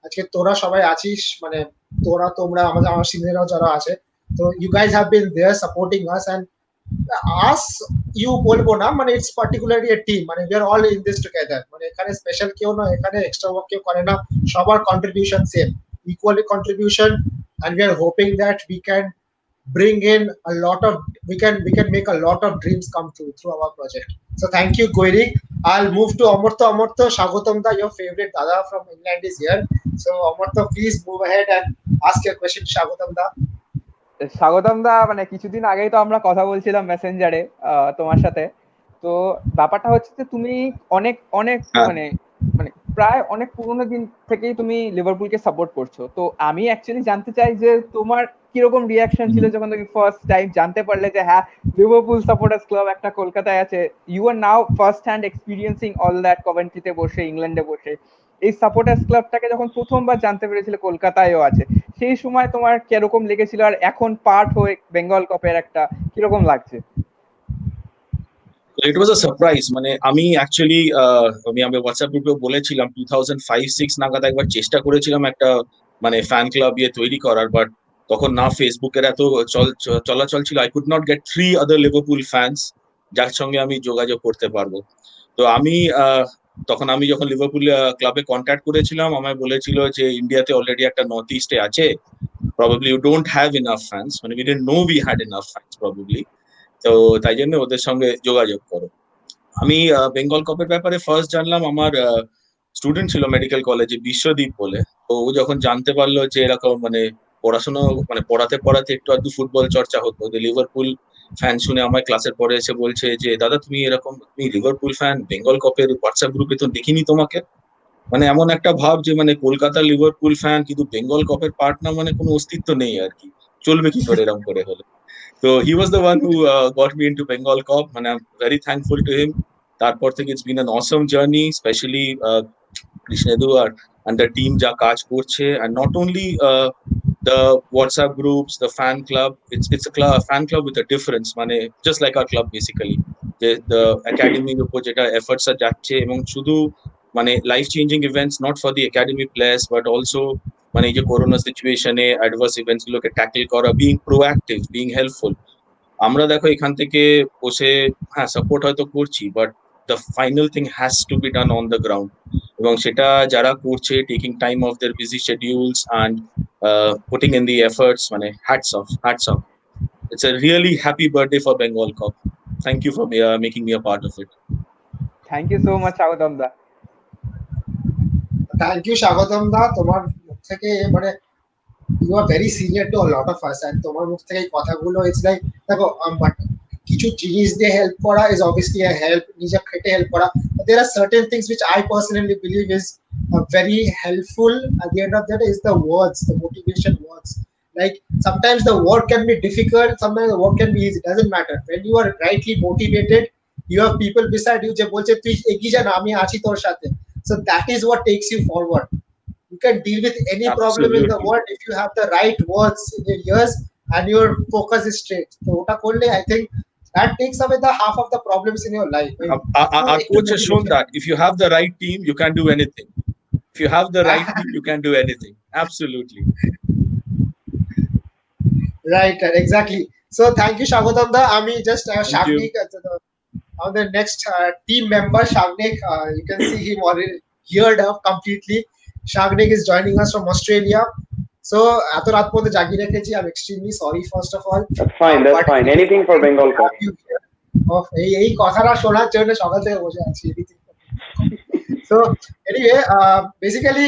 আজকে তোরা সবাই আছিস, মানে তোমরা আমার সিনিয়ররাও যারা আছে, তো you guys have been there supporting us, and us you বলবো না, মানে it's particularly a team, মানে we are all in this together, মানে এখানে স্পেশাল কেউ না, এখানে এক্সট্রা ওয়ার্ক কেউ করে না, সবার contribution same, equally contribution, and we are hoping that we can bring in a lot of, we can make a lot of dreams come true through our project. So thank you, Goirik. I'll move to Amartya. Shagotam da, your favorite dada from England is here, so Amartya, please move ahead and ask your question. Shagotam da. স্বাগতম দা, মানে কিছুদিন আগেই তো আমরা কথা বলছিলাম মেসেঞ্জারে তোমার সাথে। তো ব্যাপারটা হচ্ছে যে তুমি অনেক মানে প্রায় অনেক পুরোনো দিন থেকেই তুমি লিভারপুলকে সাপোর্ট করছো। তো আমি অ্যাকচুয়ালি জানতে চাই যে তোমার কিরকম রিয়াকশন ছিল যখন তুমি ফার্স্ট টাইম জানতে পারলে যে হ্যাঁ লিভারপুল সাপোর্টার্স ক্লাব একটা কলকাতায় আছে। You are now first hand experiencing all that, কভেন্ট্রিতে বসে, ইংল্যান্ডে বসে। এই সাপোর্টার্স ক্লাবটাকে যখন প্রথমবার জানতে পেরেছিল কলকাতায়ও আছে, সেই সময় তোমার কিরকম লেগেছিল, আর এখন পার্ট হয়ে বেঙ্গল কাপের একটা কিরকম লাগছে? It was a surprise. মানে আমি অ্যাকচুয়ালি আমি হোয়াটসঅ্যাপ গ্রুপে বলেছিলাম 2005-06 নাগাদ একবার চেষ্টা করেছিলাম একটা মানে ফ্যান ক্লাব তৈরি করার, বাট তখন না ফেসবুকের এত চলাচল ছিল, I could not get 3 other Liverpool fans যার সঙ্গে আমি যোগাযোগ করতে পারবো। তো তখন আমি যখন লিভারপুল ক্লাবে কন্ট্যাক্ট করেছিলাম, আমায় বলেছিল যে ইন্ডিয়াতে অলরেডি একটা নর্থ ইস্টে আছে, probably you don't have enough fans, মানে we didn't know we had enough fans probably, তো তাই জন্য ওদের সঙ্গে যোগাযোগ করো। আমি বেঙ্গল কাপের ব্যাপারে ফার্স্ট জানলাম, আমার স্টুডেন্ট ছিল মেডিকেল কলেজে বিশ্বদীপ বলে, তো ও যখন জানতে পারলো যে এরকম মানে পড়াশোনা মানে পড়াতে একটু আধটু ফুটবল চর্চা হতো, যে লিভারপুল ফ্যান শুনে আমার ক্লাসের পরে এসে বলছে যে দাদা তুমি লিভারপুল ফ্যান, বেঙ্গল কাপের হোয়াটসঅ্যাপ গ্রুপে তো দেখিনি তোমাকে। মানে এমন একটা ভাব যে মানে কলকাতার লিভারপুল ফ্যান কিন্তু বেঙ্গল কাপের পার্ট না, মানে কোনো অস্তিত্ব নেই আর কি, চলবে কি করে এরকম করে হলে। So he was the one who got me into Bengal Cop, and I'm very thankful to him. তারপর থেকে it's been an awesome journey, especially Krishnendu and the team যা কাজ করছে, and not only the WhatsApp groups, the fan club, it's a fan club with a difference, মানে just like our club basically, the academy উপর যেটা efforts যাচ্ছে, এবং শুধু মানে life changing events not for the academy players but also মানে এই যে করোনা সিচুয়েশনে অ্যাডভার্স ইভেন্টস গুলোকে ট্যাকেল করা, বিং প্রোঅ্যাক্টিভ, বিং হেল্পফুল। আমরা দেখো এখান থেকে বসে হ্যাঁ সাপোর্ট হয়তো করছি, but the final thing has to be done on the ground. এবং সেটা যারা করছে, taking time off their busy schedules and putting in the efforts, মানে hats off, hats off. It's a really happy birthday for Bengal Cup. Thank you for making me a part of it. Thank you so much স্বাগতম দা। Thank you স্বাগতম দা, তোমার মুখ থেকে মানে you are very senior to a lot of us, and তোমার মুখ থেকে এই কথাগুলো ইটস লাইক দেখো বাট কিছু জিনিস দিয়ে হেল্প করা ইজ অবভিয়াসলি আ হেল্প, নিজে খেটে হেল্প করা, but there are certain things which I personally believe is very helpful at the end of the day is the words, the motivation words. Like sometimes the work can be difficult, sometimes the work can be easy, doesn't matter. When you are rightly motivated, you have people beside you যে বলছে তুই এগিয়ে যা না, আমি আছি তোর সাথে, so that is what takes you forward. You can deal with any problem in the Absolutely. world if you have the right words in your ears and your focus is straight. So ওটা করলে I think that takes away the half of the problems in your life. Our coach has shown that if you have the right team, you can do anything. If you have the right team, you can do anything. Absolutely. Right, exactly. So thank you Shagotam da. Ami just Shagnik, on the next team member Shagnik, you can see him already geared up completely. Shagnik is joining us from Australia. So এত রাত পর্যন্ত জাগিয়ে রেখেছি, I'm extremely sorry first of all. That's fine, that's fine. Anything for Bengal Cup. এই কথাটা শোনার জন্য সকাল থেকে বসে আছি। So anyway, basically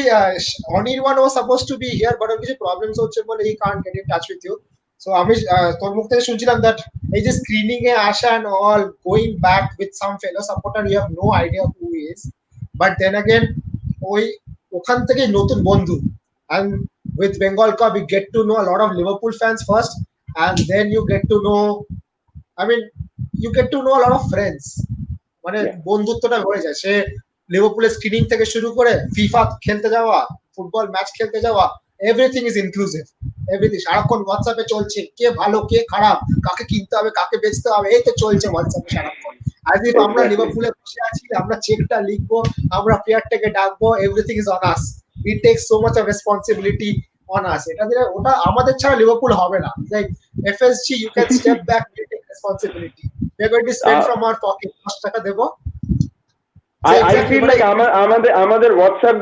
Anirban was supposed to be here, but ওর কিছু problems হচ্ছে বলে he can't get in touch with you. So আমি তোর মুখ থেকে শুনছিলাম that এই যে স্ক্রিনিং এ আসা and all, going back with some fellow supporter, you have no idea who he is, but then again ওই ওখান থেকে নতুন বন্ধু, and with Bengal Cup you get to know a lot of Liverpool fans first, and then you get to know, I mean you get to know a lot of friends, মানে বন্ধুত্বটা হয়ে যায়। সে লিভারপুলের স্ক্রিনিং থেকে শুরু করে FIFA খেলতে যাওয়া, ফুটবল ম্যাচ খেলতে যাওয়া, এভরিথিং ইজ ইনক্লুসিভ, এভরিথিং সারাক্ষণ হোয়াটসঅ্যাপে চলছে, কে ভালো কে খারাপ, কাকে কিনতে হবে কাকে বেচতে হবে, এই তো চলছে হোয়াটসঅ্যাপে সারাক্ষণ। আজ আমরা লিভারপুলে বসে আছি, আমরা চেকটা লিখবো, আমরা প্লেয়ারটাকে ডাকবো, everything is on us, it takes so much of responsibility on us. এটা দিয়ে ওটা আমাদের ছাড়া লিভারপুল হবে না। Like FSG you can step back, you take responsibility, we are going to spend from our pocket, 10 টাকা দেবো। I feel like আমাদের হোয়াটসঅ্যাপ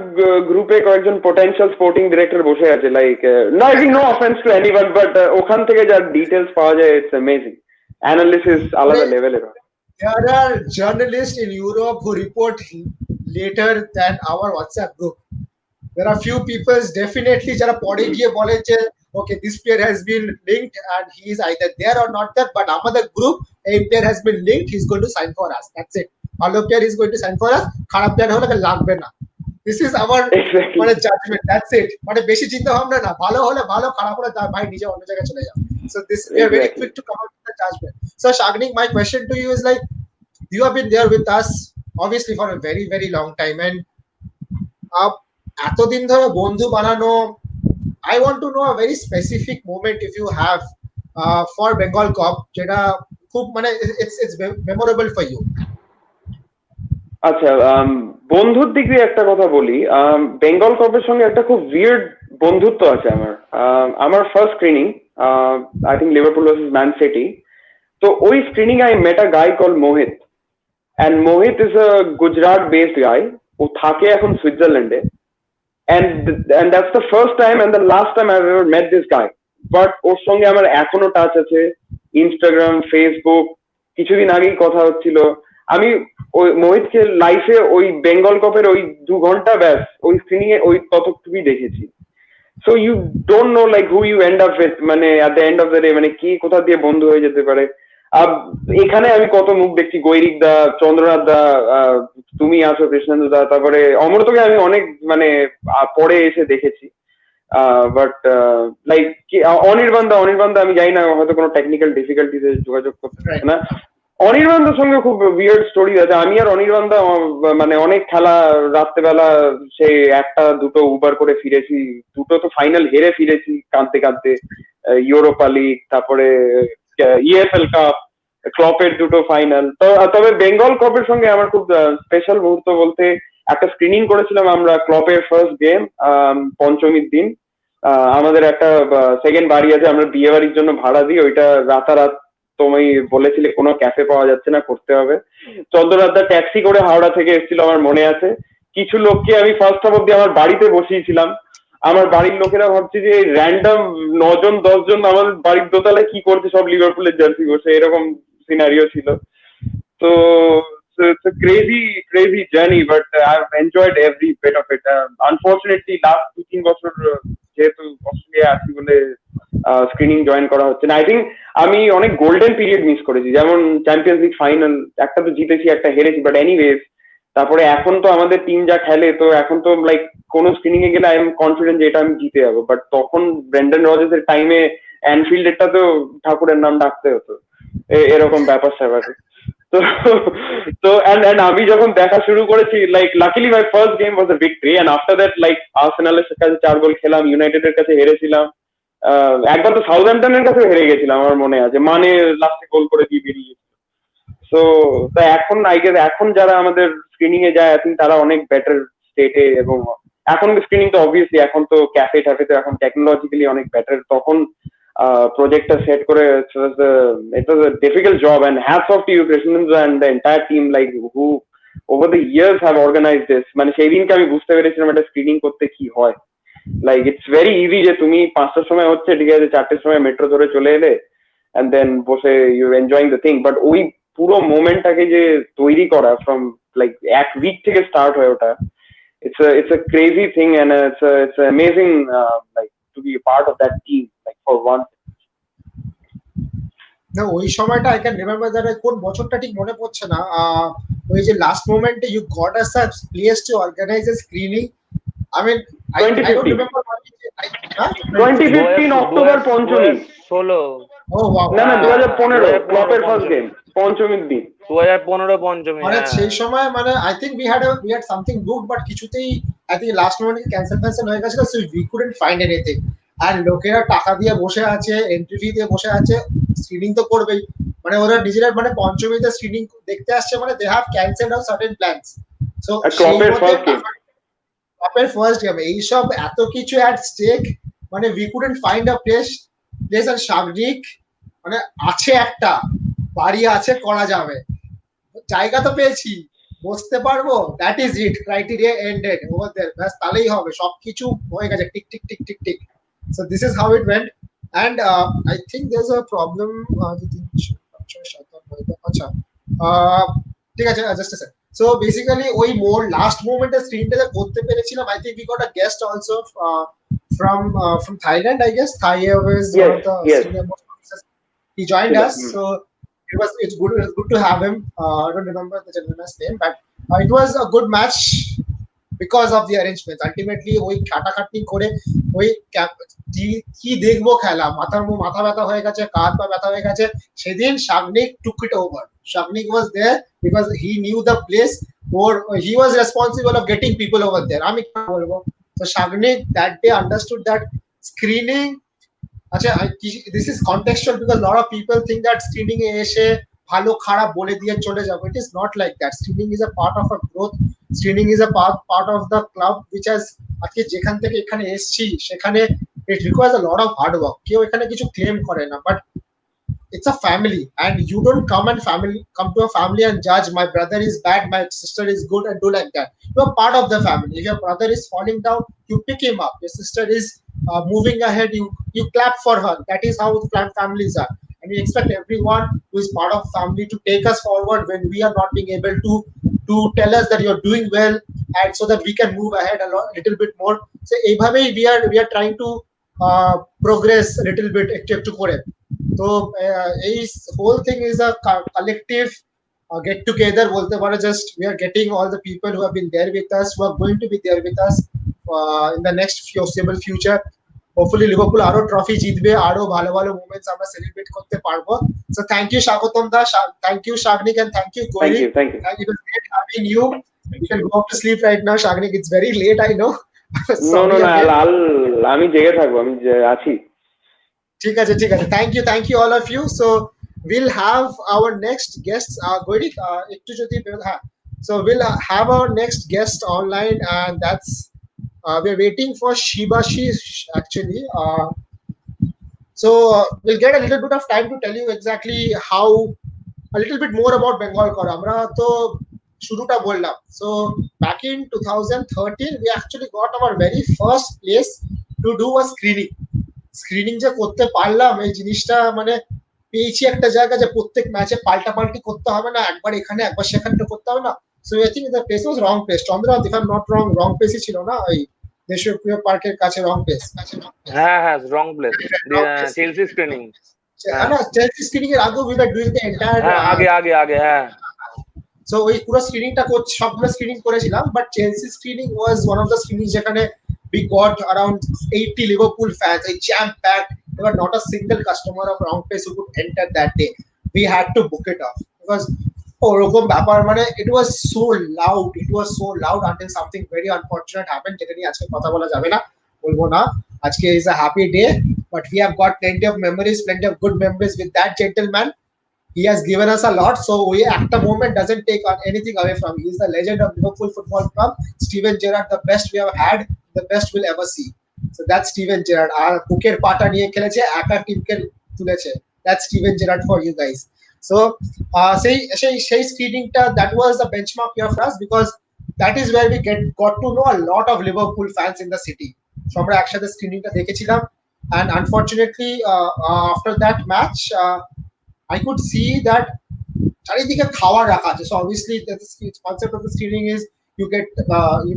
গ্রুপে কয়েকজন পোটেনশিয়াল স্পোর্টিং ডিরেক্টর বসে আছে, like no offence to anyone, but ওখান থেকে যা ডিটেইলস পাওয়া যায় ইটস অ্যামেজিং, অ্যানালিসিস আলাদা লেভেলের। There are journalists in Europe who report later than our WhatsApp group. There are few people definitely যারা পরে গিয়ে বলে যে okay this player has been linked and he is either there or not there, but আমাদের group a player has been linked, he is going to sign for us, that's it. ভালো player is going to sign for us, খারাপ player হলে লাগবে না, this is our মানে judgment, that's it. মানে বেশি চিন্তা ভাবনা না, ভালো হলে ভালো, খারাপ হলে তার ভাই নিজে অন্য জায়গায় চলে যাও। So this we are very quick to come out with the judgment. So Shagnik, my question to you is like, you have been there with us obviously for a very very long time, and এতদিন ধরে বন্ধু বানানো, I want to know a very specific moment if you have for Bengal Cup যেটা খুব মানে it's memorable for you. আচ্ছা, বন্ধুর দিক দিয়ে একটা কথা বলি, বেঙ্গল কাপের সঙ্গে একটা খুব উইয়ার্ড বন্ধুত্ব আছে আমার first screening, I think Liverpool versus Man City. তো ওই screening I met a guy call Mohit, and Mohit is a Gujarat based guy, ও থাকে এখন সুইজারল্যান্ডে, and that's the first time and the last time I've ever met this guy, but ওর সঙ্গে আমার এখনো touch আছে, ইনস্টাগ্রাম, ফেসবুক, কিছুদিন আগেই কথা হচ্ছিল। আমি ওই মোহিতকে লাইফে ওই বেঙ্গল কাপের ওই 2 ঘন্টা ব্যাস ওই স্ক্রিনিং এ ওই ততটুকুই দেখেছি। So you don't know like who you end up with, মানে at the end of the day মানে কি কোথা দিয়ে বন্ধু হয়ে যেতে পারে। এখানে আমি কত মুখ দেখছি, গৈরিক দা, চন্দ্রনাথ দা, তুমি আছো, কৃষ্ণেন্দু দা, তারপরে অমরতকে আমি অনেক মানে পরে এসে দেখেছি, বাট লাইক অনির্বাণ দা আমি জানি না, হয়তো কোনো টেকনিক্যাল ডিফিকাল্টিতে যোগাযোগ করতে পারছে না। অনির্বাণদার সঙ্গে খুব উইয়ার্ড স্টোরি আছে। আমি আর অনির্বাণদা মানে অনেক খেলা রাত্রেবেলা সেই 1টা 2টো উবার করে ফিরেছি, 2টো তো ফাইনাল হেরে ফিরেছি কাঁদতে কাঁদতে, ইউরোপা লিগ, তারপরে ইএফএল কাপ, ক্লপের 2টো ফাইনাল। তবে বেঙ্গল কাপের সঙ্গে আমার খুব স্পেশাল মুহূর্ত বলতে একটা স্ক্রিনিং করেছিলাম আমরা ক্লপের ফার্স্ট গেম পঞ্চমীর দিন। আমাদের একটা সেকেন্ড বাড়ি আছে, আমরা বিয়ে বাড়ির জন্য ভাড়া দিই, ওইটা রাতারাত তুমি বলেছিলে কোনো ক্যাফে পাওয়া যাচ্ছে না, করতে হবে। চন্দ্রনাথদা ট্যাক্সি করে হাওড়া থেকে এসেছিল আমার মনে আছে। কিছু লোককে আমি ফার্স্ট হাফ অব্দি আমার বাড়িতে বসিয়েছিলাম। আমার বাড়ির লোকেরা ভাবছে যে র্যান্ডম 9 জন 10 জন আমার বাড়ির দোতলায় কি করছে, সব লিভারপুলের জার্সি বসে, এরকম সিনারিও ছিল। তো it's a crazy journey, but I've enjoyed every bit of it. Unfortunately, last 2-3 বছর যেহেতু অস্ট্রেলিয়া আছি বলে স্ক্রিনিং জয়েন করা হচ্ছে না। আই থিঙ্ক আমি অনেক গোল্ডেন পিরিয়ড মিস করেছি, যেমন চ্যাম্পিয়ন্স লিগ ফাইনাল, একটা তো জিতেছি একটা হেরেছি, বাট এনিওয়েজ তারপরে এখন তো আমাদের টিম যা খেলে, তো এখন তো লাইক কোনো স্ক্রিনিং এ গেলে আই এম কনফিডেন্ট যে এটা আমি জিতে যাবো। বাট তখন ব্রেন্ডন রজার্স এর টাইমে অ্যানফিল্ডেরটা তো ঠাকুরের নাম ডাকতে হতো, এরকম ব্যাপার স্যাপার। তো তো এন্ড আমি যখন দেখা শুরু করেছি, like luckily my first game was a victory, and after that like আর্সেনালের কাছে 4 গোল খেলাম, ইউনাইটেডের কাছে হেরেছিলাম, একবার তো সাউথহ্যাম্পটনের কাছে হেরে গেছিলাম আমার মনে আছে, মানে লাস্টে গোল করে দিয়ে বেরিয়ে গেছিল। তো এখন আই গেস এখন যারা আমাদের স্ক্রিনিং এ যায়, আই থিঙ্ক তারা অনেক বেটার স্টেটে, এবং এখন স্ক্রিনিং তো অবভিয়াসলি এখন তো ক্যাফে ট্যাফে তো এখন টেকনোলজিক্যালি অনেক বেটার। তখন প্রজেক্টটা সেট করে it was a difficult job, and hats off to you Krishnendu and the entire team like who over the years have organized this. মানে সেই দিনকে আমি বুঝতে পেরেছিলাম একটা স্ক্রিনিং করতে কি হয়। লাইক ইটস ভেরি ইজি যে তুমি 5টার সময় হচ্ছে, ঠিক আছে, 4টের সময় মেট্রো ধরে চলে এলে and then বসে you enjoying the thing, but ওই পুরো মোমেন্টটাকে যে তৈরি করা ফ্রম লাইক এক উইক থেকে স্টার্ট হয় ওটা, it's a crazy thing, and it's amazing like to be a part of that team like for one. না ওই সময়টা আই ক্যান রিমেম্বার দ্যাট, কোন বছরটা ঠিক মনে পড়ছে না, ওই যে লাস্ট মোমেন্টে you got us a place to organise a screening. I mean I don't remember 2015 October Panchami 16 oh wow, না 2015 ক্লপের ফার্স্ট গেম পঞ্চমীর দিন, 2015 পঞ্চমী। মানে সেই সময় মানে I think we had something book, but কিছুতেই আই থিংক লাস্ট মোমেন্টে ক্যান্সেল হয়ে গেছিল, so we couldn't find anything. আর লোকেরা টাকা দিয়ে বসে আছে, এন্ট্রি ফি দিয়ে বসে আছে, স্ক্রিনিং তো করবেই, মানে ওরা নিজেরা মানে পঞ্চমীতে স্ক্রিনিং দেখতে আসছে, মানে they have cancelled out certain plans. So ক্লপের ফার্স্ট গেম এইসব এত কিছু অ্যাট স্টেক, মানে we couldn't find a place আর সাগরিক মানে আছে, একটা বাড়ি আছে, করা যাবে, জায়গা তো পেয়েছি, বসতে পারবো, that is it, criteria ended over there, ব্যাস তাহলেই হবে, সবকিছু হয়ে গেছে, tick tick tick tick tick. So this is how it went, and I think there is a problem. আচ্ছা ঠিক আছে, just a second. So basically ওই লাস্ট মোমেন্টে স্ক্রিনটা করতে পেরেছিলাম। I think we got a guest also from Thailand, I guess. Thai Airways, one of the senior most officers, he joined us. So it's good to have him. I don't remember the gentleman's name, but it was a good match because of the arrangements. Ultimately ওই খাটাখাটনি করে ওই কি দেখবো খেলা, মাথা ব্যথা হয়ে গেছে, কাঁধ পা ব্যথা হয়ে গেছে, সেদিন Sagnik took it over. Shagnik was there because he knew the place, or he was responsible of getting people over there. আমি কি বলবো, so Shagnik that day understood that screening, আচ্ছা this is contextual because a lot of people think that screening এ এসে ভালো খারাপ বলে দিয়ে চলে যাবো, it is not like that. Screening is a part of a growth, screening is a part of the club which has আজকে যেখান থেকে এখানে এসেছি সেখানে it requires a lot of hard work. কেউ এখানে কিছু ক্লেম করে না, but it's a family, and you don't come to a family and judge my brother is bad, my sister is good, and do like that. You're part of the family. If your brother is falling down, you pick him up. Your sister is moving ahead, you clap for her. That is how families are, and we expect everyone who is part of family to take us forward when we are not being able to tell us that you're doing well, and so that we can move ahead a little bit more. So এইভাবেই we are trying to progress a little bit একটু করে। তো এই whole thing is a collective get together বলতে পারো, just we are getting all the people who have been there with us, who are going to be there with us in the next foreseeable future. Hopefully Liverpool আরো trophy জিতবে, আরো ভালো ভালো moments আমরা celebrate করতে পারবো। So thank you স্বাগতম দা, thank you Shagnik, and thank you Kohli. Thank you. It was great having you. You can go to sleep right now Shagnik, it's very late I know. No, আমি জেগে থাকবো, আমি আছি। ঠিক আছে thank you all of you. So we'll have our next guests. Goirik একটু যদি হ্যাঁ So we'll have our next guest online, and that's we're waiting for Shibashish actually. So we'll get a little bit of time to tell you exactly how a little bit more about Bengal Core. আমরা তো শুরুটা বললাম. So back in 2013, we actually got our very first place to do a screening. Screening যে করতে পারলাম এই জিনিসটা মানে পেয়েছি একটা জায়গা যে প্রত্যেক ম্যাচে পাল্টাপাল্টি করতে হবে না, একবার এখানে একবার সেখানে করতে হবে না. So I think the place was wrong place. Chandranath, if I am not wrong প্লেসই ছিল না ওই দেশপ্রিয় পার্কের কাছে রং প্লেস. হ্যাঁ হ্যাঁ রং place, Wrong place. Chelsea screening. না, চেলসি স্ক্রিনিং এর আগে we were doing the entire. হ্যাঁ আগে আগে আগে হ্যাঁ। সো ওই পুরো স্ক্রিনিংটা সবগুলো স্ক্রিনিং করেছিলাম, but Chelsea screening was one of the screening যেখানে we got around 80 Liverpool fans, a jam packed. There were not a single customer of Wrong Place who could enter that day. We had to book it off because ওরকম ব্যাপার মানে it was so loud until something very unfortunate happened, যেটা নিয়ে আজকে কথা বলা যাবে না, বলবো না. আজকে is a happy day, but we have got plenty of good memories with that gentleman. He has given us a lot, so we at the moment doesn't take anything away from him. He is the legend of Liverpool Football Club. Steven Gerrard, the best we have had, the best we'll ever see. So that's Steven Gerrard. Our buker pata niye kheleche, aka team ke tuleche. That's Steven Gerrard for you guys. So সেই screeningটা, that was the benchmark here for us, because that is where we got to know a lot of Liverpool fans in the city. So আমরা একসাথে screeningটা দেখেছিলাম, and unfortunately after that match I could see that চারিদিকে খাওয়ার রাখা আছে. So obviously the concept of the screening is you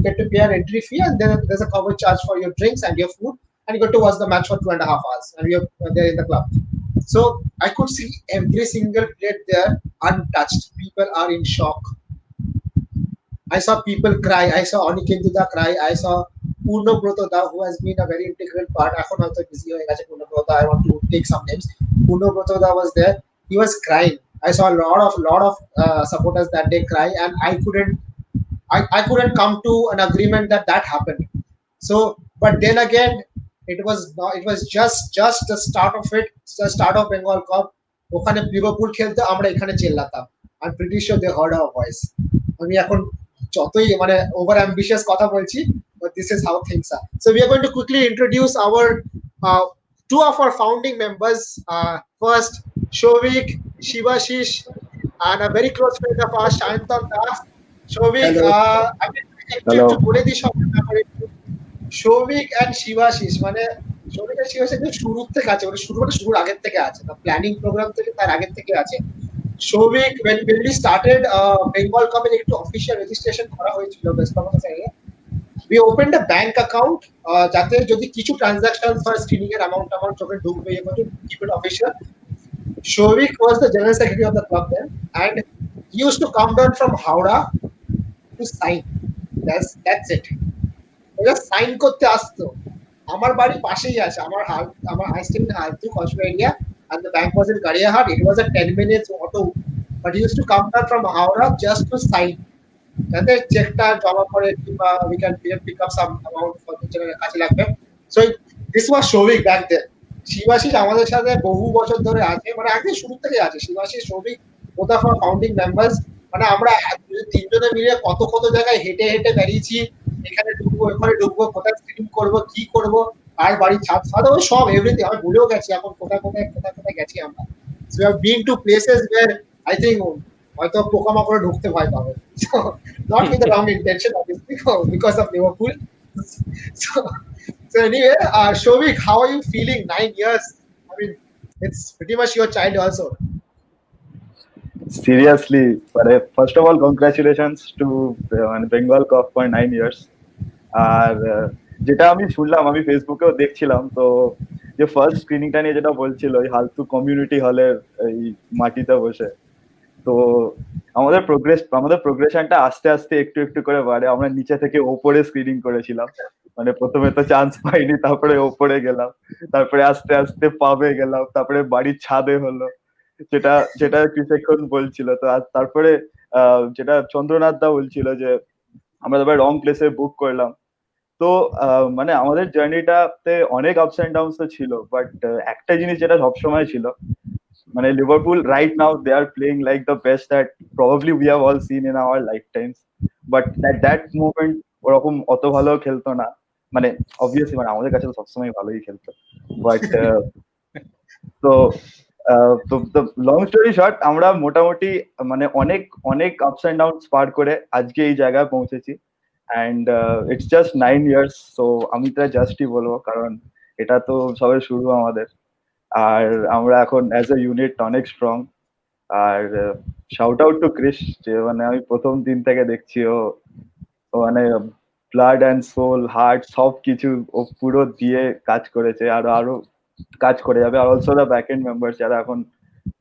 get to pay an entry fee, and then there's a cover charge for your drinks and your food, and you get to watch the match for 2.5 hours, and you're there in the club. So I could see every single plate there untouched. People are in shock. I saw people cry. I saw Onikenduda cry. I saw Purno Brotoda, who has been a very integral part. এখন হয়তো busy হয়ে গেছে Purno Brotoda. I want to take some names. Purno Brotoda was there. He was crying. I saw a lot of supporters that day cry, and I couldn't come to an agreement that happened. So, but then again, it was just the start of it, the start of Bengal Cup. ওখানে Liverpool খেলতে আমরা এখানে চেল্লাতাম. I'm pretty sure they heard our voice. আমি এখন যতই মানে over ambitious কথা বলছি, but this is how things are. So we are going to quickly introduce our two of our founding members. First, Shovik, Shivashish, and a very close friend of ours, Shayantan Das. Shovik, আমি একটু বলে দিই সব ব্যাপারে. Shovik and Shivashish মানে Shovik and Shivashish শুরুর থেকে আছে, মানে শুরুর আগের থেকে আছে, প্ল্যানিং প্রোগ্রাম থেকে তার আগের থেকে আছে. Shovik, when we started Bengal Cup এর একটু অফিশিয়াল রেজিস্ট্রেশন করা হয়েছিল ওয়েস্ট বেঙ্গল থেকে. We opened a bank account যাতে যদি কিছু ট্রানজাকশন হয় স্ক্রিনিং এর অ্যামাউন্ট যখন ঢুকবে, এবং keep it official. Shovik was the general secretary of the club then, and he used to come down from Howrah to sign. That's it. ওরা sign করতে আসতো. আমার বাড়ি পাশেই আছে, আমার হাই স্ট্রিট হাইটু Kasba area, and the bank was in Gariahat. It was a 10 minutes auto, but he used to come down from Howrah just to sign. যাতে চেকটা জমা করে কিংবা we can pick up some amount for the কাছে লাগবে. So this was Shovik back then. Shibashis আমাদের সাথে বহু বছর ধরে আছে, মানে একদম শুরু থেকে আছে. Shibashis, Shovik, both of our founding members. মানে আমরা তিনজনে মিলে কত জায়গায় হেঁটে বেরিয়েছি, এখানে ঢুকবো, ওখানে ঢুকবো, কোথায় স্ক্রিন করবো, কি করবো, আর বাড়ি ছাদ সব এভরিথিং আমি ভুলেও গেছি এখন কোথায় গেছি আমরা. So we have been to places where I think হয়তো পোকামাকড়ে ঢুকতে ভয় পাবে. So not with the wrong intention obviously, because of Liverpool. So anyway, Shovik, how are you feeling? 9 years. I mean, it's pretty much your child also. Seriously, but first of all, congratulations to Bengal Cup for 9 years. আর যেটা আমি শুনলাম, আমি ফেসবুকেও দেখছিলাম, তো যে first স্ক্রিনিংটা নিয়ে যেটা বলছিল ওই হালতু কমিউনিটি হলের এই মাটিতে বসে, তো আমাদের প্রোগ্রেশনটা আস্তে আস্তে একটু করে বাড়ে. আমরা নিচে থেকে ওপরে স্ক্রিনিং করেছিলাম, মানে প্রথমে তো চান্স পাইনি, তারপরে ওপরে গেলাম, তারপরে আস্তে আস্তে পাবে গেলাম, তারপরে বাড়ির ছাদে হলো, যেটা কিছুক্ষণ বলছিল. তো তারপরে যেটা চন্দ্রনাথ দা বলছিল যে আমরা তারপরে রং প্লেসে বুক করলাম. তো মানে আমাদের জার্নিটাতে অনেক আপস এন্ড ডাউনস তো ছিল, বাট একটা জিনিস যেটা সবসময় ছিল, মানে Liverpool right now they are playing like the best that probably we have all seen in our life times, but that movement ওরকম অত ভালো খেলতো না, মানে অবভিয়াসলি মানে আমাদের কাছে তো সবসময় ভালোই খেলতো, বাট তো লং স্টোরি শর্ট আমরা মোটামুটি মানে অনেক অনেক আপস অ্যান্ড ডাউনস পার করে আজকে এই জায়গায় পৌঁছেছি, and it's just 9 years, so আমি তো জাস্টই বলবো কারণ এটা তো সবে শুরু আমাদের, আর আমরা এখন অ্যাজ এ ইউনিট অনেক স্ট্রং। আর শাউট আউট টু ক্রিস, যে মানে আমি প্রথম দিন থেকে দেখছি ও মানে ব্লাড অ্যান্ড সোল হার্ট সব কিছু ও পুরো দিয়ে কাজ করেছে, আর আরো কাজ করে যাবে, আর also the back end member যারা এখন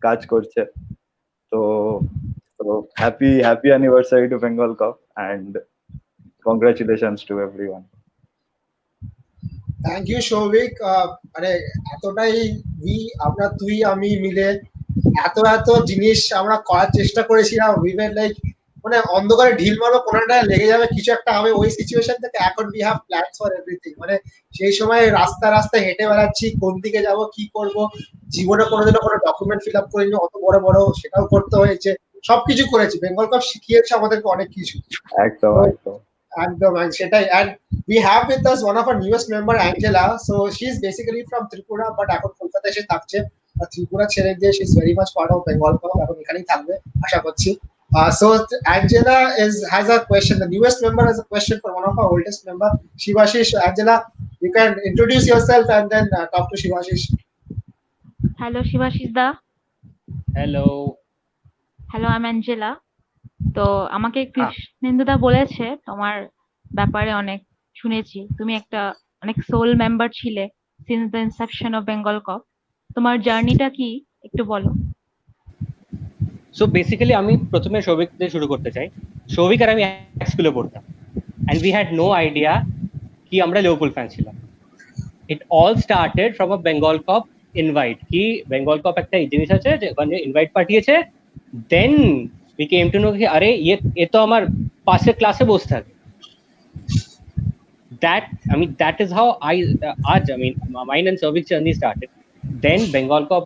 কাজ করছে। তো happy anniversary to Bengal Cup and congratulations to everyone. Thank you Souvik. মানে এতটাই আমরা তুই আমি মিলে এত জিনিস আমরা করার চেষ্টা করেছিলাম, উই ওয়্যার লাইক মানে অন্ধকারে ঢিল মারবো, কোনটা লেগে যাবে, কিছু একটা হবে, ওই সিচুয়েশন থেকে এখন we have plans for everything. মানে সেই সময় রাস্তায় হেঁটে বেড়াচ্ছি, কোন দিকে যাব কি করব, জীবনে কোনোদিনও কোনো ডকুমেন্ট ফিল আপ করিনি, অত বড় সেটাও করতে হয়েছে, সবকিছু করেছি। বেঙ্গল কাপ শিখিয়েছে আমাদেরকে অনেক কিছু। একদম and সেটাই। and we have with us one of our newest member, Angela. So she is basically from Tripura, but এখন কলকাতায় এসে থাকছে। ত্রিপুরা ছেড়ে দিয়ে she is very much part of Bengal Cup, এখন এখানেই থাকবে আশা করছি। So Angela has a question. The newest member has a question for one of our oldest member, Shivashish. Angela, you can introduce yourself and then talk to Shivashish. Hello Shivashish da. Hello, I'm Angela. তো আমাকে কৃষ্ণেন্দুদা বলেছে তোমার ব্যাপারে অনেক শুনেছি, তুমি একটা অনেক সোল মেম্বার ছিলে since the Inception of Bengal cup. তোমার জার্নিটা কি একটু বলো। সো বেসিক্যালি আমি প্রথমে সৌভিক দিয়ে শুরু করতে চাই। সৌভিক আর আমি এক স্কুলে পড়তাম, and we had no idea কি আমরা লিভারপুল ফ্যান ছিলাম। It all started from a Bengal Cup invite, কি বেঙ্গল কাপ একটা জিনিস আছে যে ওখানে ইনভাইট পাঠিয়েছে, দেন we came to know ki are ye to amar পাশের ক্লাসে বসে থাকে। that is how mine and Sauvik journey started. Then Bengal Cup,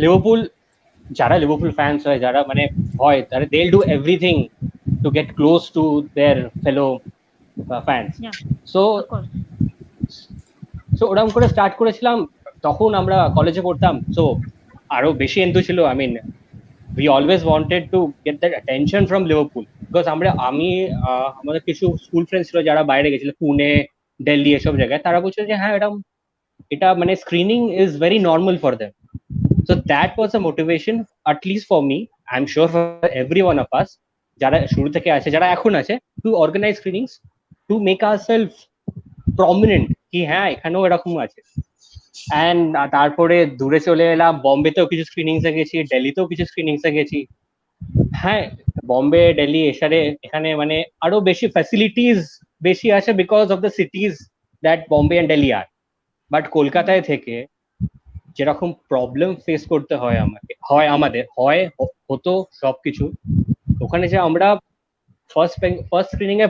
Liverpool যারা লিভারপুল ফ্যান্স হয়, যারা মানে হয়, তারা they'll do everything to get close to their fellow fans. so ওরকম করে স্টার্ট করেছিলাম। তখন আমরা কলেজে পড়তাম, সো আরো বেশি এনথু ছিল। we always wanted to get that attention from Liverpool, because আমাদের কিছু স্কুল ফ্রেন্ডস ছিল যারা বাইরে গেছিল, পুনে, দিল্লি এসব জায়গায়, তারা বলছিল যে হ্যাঁ এটা মানে screening is very normal for them. So that was a motivation, at least for me, I'm sure for every one of us যারা শুরু থেকে আছে, যারা এখন আছে, to organise screenings, to make ourself prominent, কি হ্যাঁ এখানেও এরকম আছে। অ্যান্ড তারপরে দূরে চলে এলাম, বম্বেতেও কিছু স্ক্রিনিংসে গেছি, দিল্লিতেও কিছু স্ক্রিনিংসে গেছি। হ্যাঁ, বম্বে, দিল্লি এখানে মানে আরো বেশি ফ্যাসিলিটিস বেশি আছে because of the cities that Bombay and Delhi আর। বাট কলকাতায় থেকে যেরকম প্রবলেম ফেস করতে হয় আমাদের হতো সবকিছু, ওখানে যে আমরা ফার্স্ট স্ক্রিনিং এ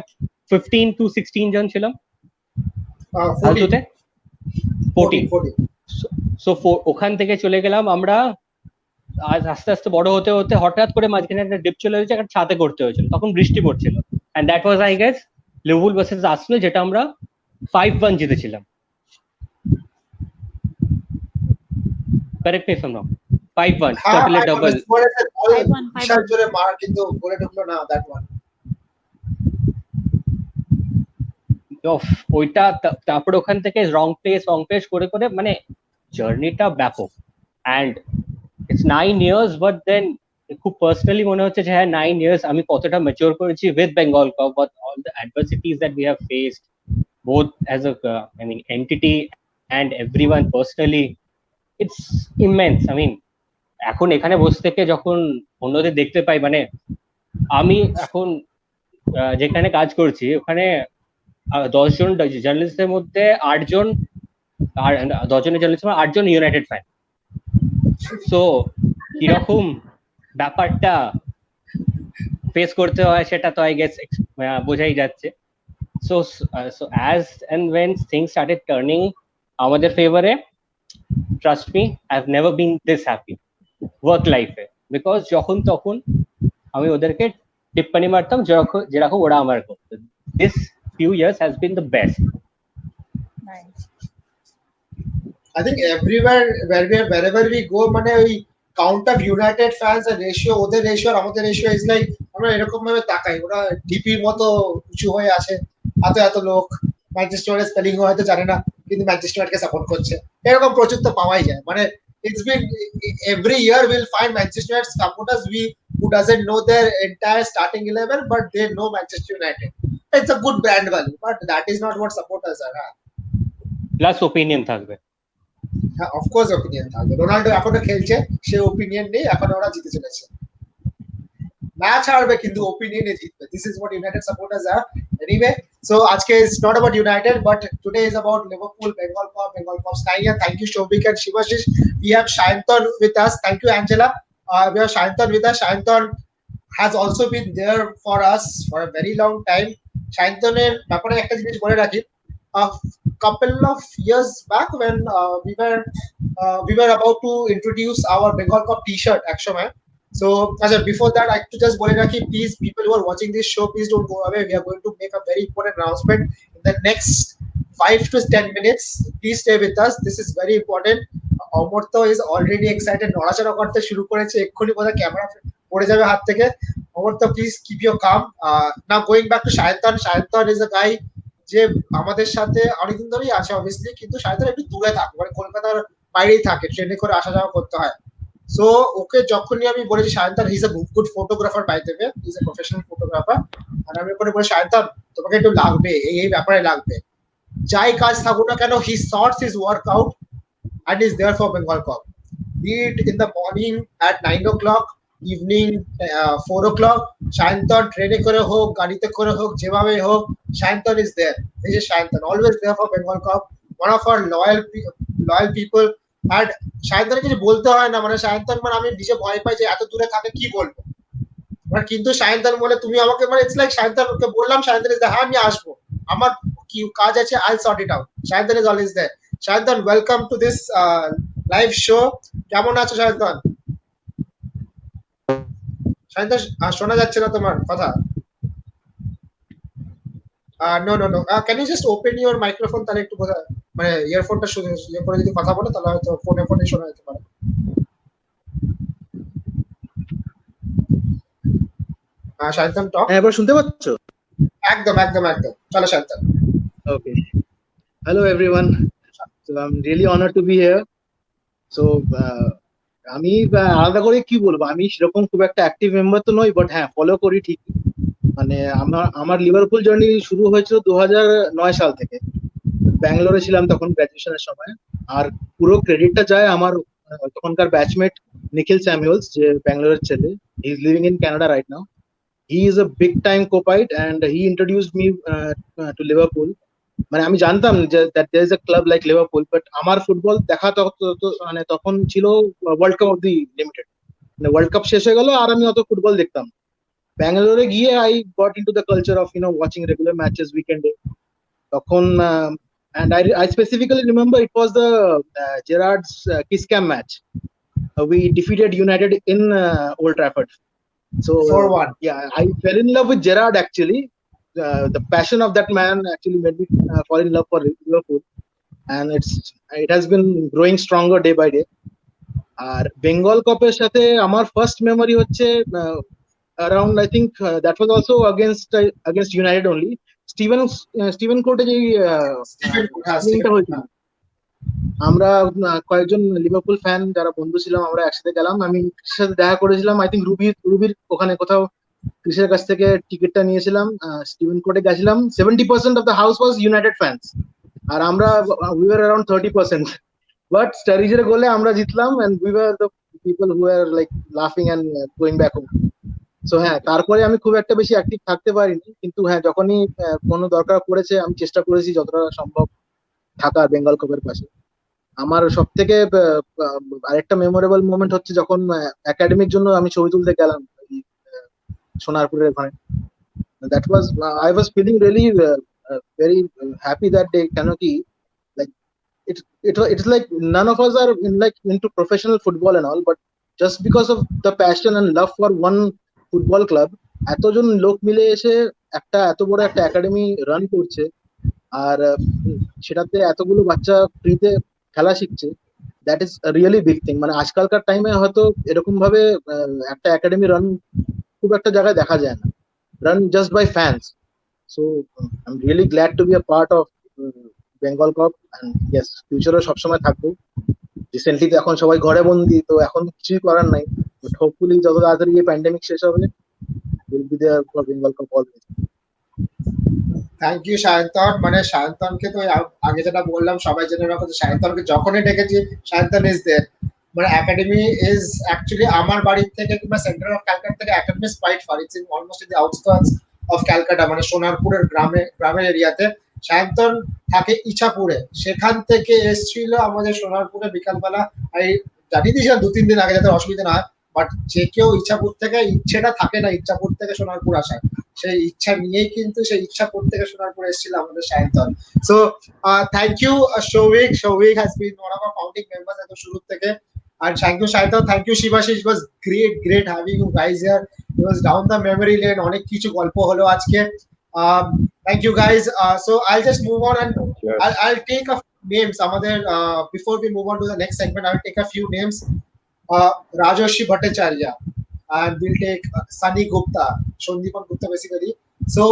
15 to 16 জন ছিলাম, 14। সো ওখান থেকে চলে গেলাম আমরা, আজ আস্তে আস্তে বড় হতে হতে হঠাৎ করে মাঝখানে একটা ডিপ চলে গেছে, একটা ছাতে করতে হয়েছিল, তখন বৃষ্টি পড়ছিল, and that was I guess Liverpool versus Arsenal, যেটা আমরা 5-1 জিতেছিলাম। Correct me if I am wrong. 5-1 triple double, বিশাল জোরে মার, কিন্তু গোলে ঢুকলো না দ্যাট ওয়ান। ওইটা তারপরে ওখান থেকে রং প্লেস করে করে মানে জার্নিটা ব্যাপক। And it's 9 years, but then খুব পার্সোনালি মনে হচ্ছে যে হ্যাঁ 9 years আমি কতটা ম্যাচিওর করেছি with Bengal Cup, but all the adversities that we have faced both as a entity and everyone personally, it's immense. এখন এখানে বসে থেকে যখন অন্যদের দেখতে পাই, মানে আমি এখন যেখানে কাজ করছি ওখানে 10 জন জার্নালিস্টের মধ্যে 8 জন, আর 10 জনের জার্নালিস্ট 8 জন ইউনাইটেড ফ্যান। সো কিরকম ব্যাপারটা ফেস করতে হয় সেটা তো আই গেস বোঝাই যাচ্ছে। So as and when things started turning আমাদের ফেভারে, trust me, I've never been this happy work life A, because যখন তখন আমি ওদেরকে টিপ্পনি মারতাম যেরকম যেরকম ওরা আমার করতো. This few years has been the best. I think everywhere wherever we go, মানে ওই count of United fans and ratio, ওদের ratio আর আমাদের ratio is like আমরা এরকম ভাবে তাকাই, ওরা ডিপির মতো উঁচু হয়ে আছে, এত এত লোক ম্যানচেস্টারের স্পেলিং হয়তো জানে না কিন্তু ম্যানচেস্টারকে সাপোর্ট করছে, এরকম প্রচুর তো পাওয়াই যায়. মানে it's been every year we'll find Manchester supporters who doesn't know their entire starting 11 but they know Manchester United. It's a good brand value, but that is not what supporters are. Plus opinion থাকবে. হ্যাঁ, of course opinion থাকবে. Ronaldo এখনো খেলছে, সে opinion নেই, এখন ওরা জিতে চলেছে. ম্যাচ হারবে কিন্তু ওপিনিয়নে জিতবে. This is what United supporters are. Anyway, so আজকে is not about United but today is about Liverpool, Bengal Cup style. Thank you Shobik and Shivashish. We have Shayantan with us. Thank you Angela. We have Shayantan with us. Shayantan has also been there for us for a very long time. Shayantaনের ব্যাপারে একটা জিনিস বলে রাখি. A couple of years back when we were about to introduce our Bengal Cup t-shirt একসময়. So before that I have to just bole rakhi, please people who are watching this show, please don't go away. We are going to make a very important announcement in the next 5 to 10 minutes. Please stay with us. This is very important. Omorto is already excited. নড়াচড়া করতে শুরু করেছে, এক্ষুনি বোধহয় camera পড়ে যাবে হাত থেকে. Omorto, please keep your calm. Now going back to Shayantan. Shayantan is a guy যে আমাদের সাথে অনেকদিন ধরেই আছে অবভিয়াসলি, কিন্তু শায়দ একটু দূরে থাকে, মানে কলকাতার বাইরেই থাকে, ট্রেনে করে আসা যাওয়া করতে হয়. সো ওকে যখনই আমি বলেছি Shayantan, he is a good photographer by the way, he is a professional photographer, আর আমি ওকে বলি শায়ন্তান তোমাকে একটু লাগবে, এই ব্যাপারে লাগবে, যাই কাজ থাকুক না কেন, he sorts his workout and is there for Bengal Cup. Be it in the morning at 9 o'clock, evening 4 o'clock, Shayantan ট্রেনে করে হোক, গাড়িতে করে হোক, যেভাবে হোক, Shayantan is there. This is Shayantan, always there for Bengal Cup. One of our loyal people. And Shayantan কিছু বলতে হয় না, মানে Shayantan মানে আমি নিজে ভয় পাই যে এত দূরে থাকে কি বলবো, মানে কিন্তু Shayantan বলে তুমি আমাকে, মানে ইটস লাইক Shayantan ওকে বললাম Shayantan is there, হ্যাঁ আমি আসবো, আমার কি কাজ আছে, I'll sort it out. Shayantan is always there. Shayantan, welcome to this live show. কেমন আছো Shayantan? Shayantan শোনা যাচ্ছে না তোমার কথা. No. Can you just open your microphone, তাহলে একটু মানে ইয়ারফোনটা ইয়ে করে যদি কথা বলো তাহলে হয়তো ফোনে শোনা যেতে পারে. Shayantan talk. এবার শুনতে পাচ্ছ? একদম চলো Shayantan. Okay. Hello everyone. So I'm really honored to be here. So আমি আলাদা করে কি বলবো, আমি সেরকম খুব একটা অ্যাক্টিভ মেম্বার তো নই, বাট হ্যাঁ ফলো করি ঠিক. মানে আমার লিভারপুল জার্নি শুরু হয়েছিল 2009 সাল থেকে, ব্যাঙ্গালোরে ছিলাম তখন গ্রাজুয়েশনের সময়, আর পুরো ক্রেডিটটা যায় আমার তখনকার ব্যাচমেট নিখিল স্যামুয়েলস, যে ব্যাঙ্গালোরের ছেলে, he is living in Canada right now. He is a big time Kopite and he introduced me to Liverpool. মানে আমি জানতাম যে that there is a club like Liverpool, but আমার ফুটবল দেখা মানে তখন ছিল ওয়ার্ল্ড কাপ অব্দি লিমিটেড, মানে ওয়ার্ল্ড কাপ শেষ হয়ে গেল আর আমি অত ফুটবল দেখতাম. ব্যাঙ্গালোরে গিয়ে I got into the culture of watching regular matches উইকেন্ডে. তখন and I specifically remember it was the Gerrard's Kiss Cam match. We defeated United in Old Trafford. So 4-1. Yeah, I fell in love with Gerrard actually. The passion of that man actually made me fall in love for Liverpool, and it has been growing stronger day by day. আর বেঙ্গল কাপের সাথে আমার first memory হচ্ছে around I think that was also against United only. Steven কোর্টে যে হয়েছিল, আমরা কয়েকজন Liverpool fan যারা বন্ধু ছিলাম আমরা একসাথে গেলাম. আমি ক্রিসের সাথে দেখা করেছিলাম, আই থিঙ্ক রুবির ওখানে কোথাও ক্রিসের কাছ থেকে টিকিটটা নিয়েছিলাম. স্টিভেন কোর্টে গেছিলাম. 70% of the house was United fans, আর আমরা উই ওয়ার অ্যারাউন্ড 30%. বাট স্টারিজের গোলে আমরা জিতলাম, and we were the people who are like লাফিং and going back home. So হ্যাঁ, তারপরে আমি খুব একটা বেশি অ্যাক্টিভ থাকতে পারিনি, কিন্তু হ্যাঁ যখনই কোনো দরকার পড়েছে আমি চেষ্টা করেছি যতটা সম্ভব থাকার বেঙ্গল কাপের পাশে. আমার সব থেকে আরেকটা মেমোরেবল মোমেন্ট হচ্ছে যখন একাডেমির জন্য আমি ছবি তুলতে গেলাম সোনারপুরের ওখানে. That was I was feeling really very happy that day, কেন কি like it's like none of us are into professional football and all, but just because of the passion and love for one football club, এতজন লোক মিলে এসে এত বড় একটা academy run করছে, আর সেটাতে এতগুলো বাচ্চা ফ্রিতে খেলা শিখছে, that is really big thing. মানে আজকালকার টাইমে হয়তো এরকম ভাবে একটা একাডেমি রান খুব একটা জায়গায় দেখা যায় না, run just by fans. So I am really glad to be a part of Bengal Cup, and yes, ফিউচারও সবসময় থাকবো। রিসেন্টলি তো এখন সবাই ঘরে বন্দি, তো এখন কিছুই করার নাই, বাট হোপফুলি যত তাড়াতাড়ি এই প্যান্ডেমিক শেষ হবে, will be there for Bengal Cup always. Thank you Sayantan. মানে সায়ন্তনকে তো আগে যেটা বললাম সবাই জেনে রাখো যে সায়ন্তনকে যখনই ডেকেছি সায়ন্তন ইজ দেয়ার। মানে একাডেমি ইজ অ্যাকচুয়ালি আমার বাড়ির থেকে কিংবা সেন্টার অফ ক্যালকাটা থেকে academy is quite far, it's in almost in the outskirts of Calcutta, মানে সোনারপুরের গ্রামের এরিয়াতে। সায়ন্তন থাকে ইছাপুরে, সেখান থেকে এসেছিল আমাদের সোনারপুরে বিকালবেলা। আমি জানিয়ে দিয়েছিলাম 2-3 দিন আগে যাতে অসুবিধা না হয়, বাট যে কেউ ইচ্ছাপুর থেকে, ইচ্ছেটা থাকে না ইচ্ছাপুর থেকে সোনারপুর আসার, সেই ইচ্ছা নিয়েই কিন্তু সেই ইচ্ছাপুর থেকে সোনারপুর এসেছিল আমাদের Sayantan. So thank you Souvik. Souvik has been one of our founding members একদম শুরু থেকে। And thank you Shaitan, thank you Shivashish, it was great having you guys here. It was down the memory lane, অনেক কিছু গল্প হলো আজকে। Thank you guys. So I'll just move on and I'll take a few names. আমাদের before we move on to the next segment, I'll take a few names. Rajoshi Bhattacharya, and we'll take Sunny Gupta, Shondipan Gupta basically. So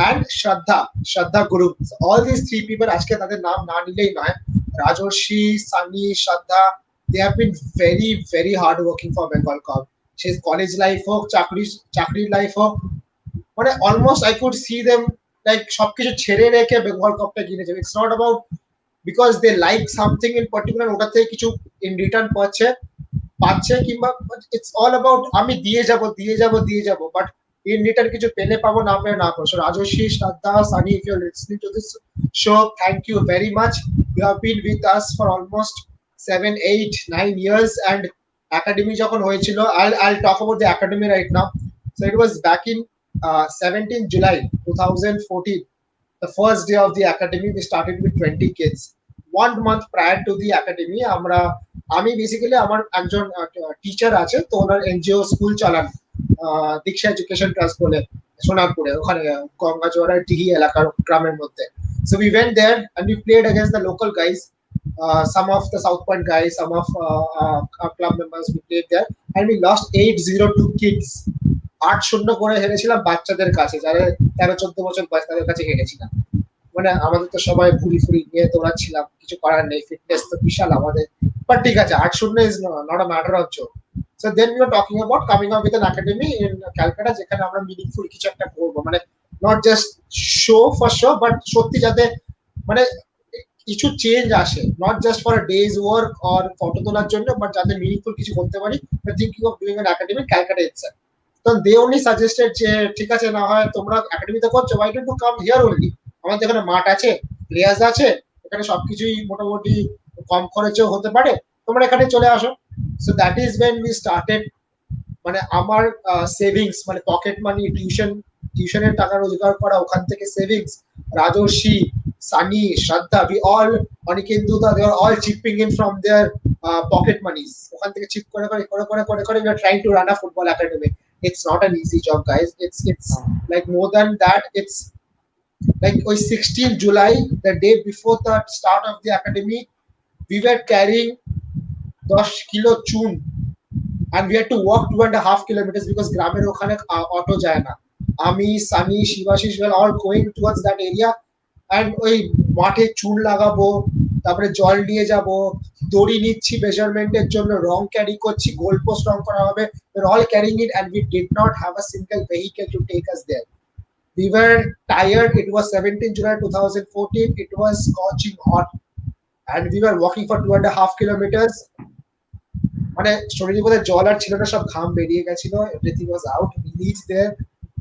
and Shraddha Guru. So all these three people, আজকে তাদের নাম না নিলেই নয়, Rajoshi, Sunny, Shraddha, they have been very hard working for Bengal Cup. She's college life হোক, চাকরি life হোক, মানে almost I could see them like সবকিছু ছেড়ে রেখে বেঙ্গল কাপটা কিনেছে। It's not about because they like something in particular, ওটা থেকে কিছু ইন রিটার্ন পাচ্ছে কিংবা ইটস অল অ্যাবাউট আমি দিয়ে যাব, বাট ইন রিটার্ন কিছু পেলে পাবো, না পেলে না পাবো। So Rajasvi, Shraddha, Sunny, if you are listening to this show, thank you very much. You have been with us for almost 7, 8, 9 years. And academy যখন হয়েছিল, I'll talk about the academy right now. So it was back in 17 July 2014, the first day of the academy. We started with 20 kids. 1 month prior to the academy, আমি basically আমার একজন teacher আছে, তো ওনার NGO school চালান, দীক্ষা education trust বলে সোনারপুরে, ওখানে গঙ্গাজোয়ারা টিহি এলাকার গ্রামের মধ্যে। So we went there and we played against the local guys. Some of the South Point guys, some of our club members, we played there and we lost 8-0 kids. 8-0 করে হেরেছিলাম বাচ্চাদের কাছে, যারা 13-14 বছর বয়স, তাদের কাছে হেরেছিলাম। মানে আমাদের তো সবাই ফুরি নিয়ে দৌড়াচ্ছিলাম, কিছু করার নেই, ফিটনেস তো বিশাল আমাদের, বাট ঠিক আছে, 8-0 is not a matter of joke. So then we were talking about coming up with an academy in Calcutta, যেখানে আমরা মিনিংফুল কিছু একটা করবো, মানে not just show for show, but সত্যি যাতে মানে কিছু চেঞ্জ আসে, not just for days work or photo তোলার জন্য, বাট যাতে মিনিংফুল কিছু করতে পারি। Thinking of doing an academy Calcutta itself. তো দে অনলি সাজেস্টেড যে ঠিক আছে, না হয় তোমরা একাডেমিতে করছো, why don't you come here only, আমাদের এখানে মাঠ আছে, প্লেয়ার্স আছে, এখানে সবকিছুই মোটামুটি কম খরচেও হতে পারে, তোমরা এখানে চলে আসো। So that is when we started. মানে আমার সেভিংস, মানে পকেট মানি, টিউশনের টাকা রোজগার করা, ওখান থেকে savings, Rajasvi, Sunny, Shraddha, we all, Anikenduda, they are all chipping in from their pocket monies. ওখান থেকে চিপ করে we are trying to run a football academy. It's not an easy job, guys. It's like more than that. It's like 16 July, the day before the start of the academy, we were carrying 10 kilo chun and we had to walk 2.5 kilometers because গ্রামের ওখানে auto যায় না। আমি, Sunny, Shivashish were all going towards that area. And ওই মাঠে চুন লাগাবো, তারপরে জল নিয়ে যাব, দড়ি নিচ্ছি মেজারমেন্টের জন্য, রং ক্যারি করছি, গোল পোস্ট রং করা হবে, we're all carrying it and we did not have a single vehicle to take us there. We were tired. It was 17 July 2014. It was scorching hot and we were walking for 2.5 kilometers. মানে শরীরে বোধহয় জল আর ছিল না, সব ঘাম বেরিয়ে গেছিল, everything was out. We reached there,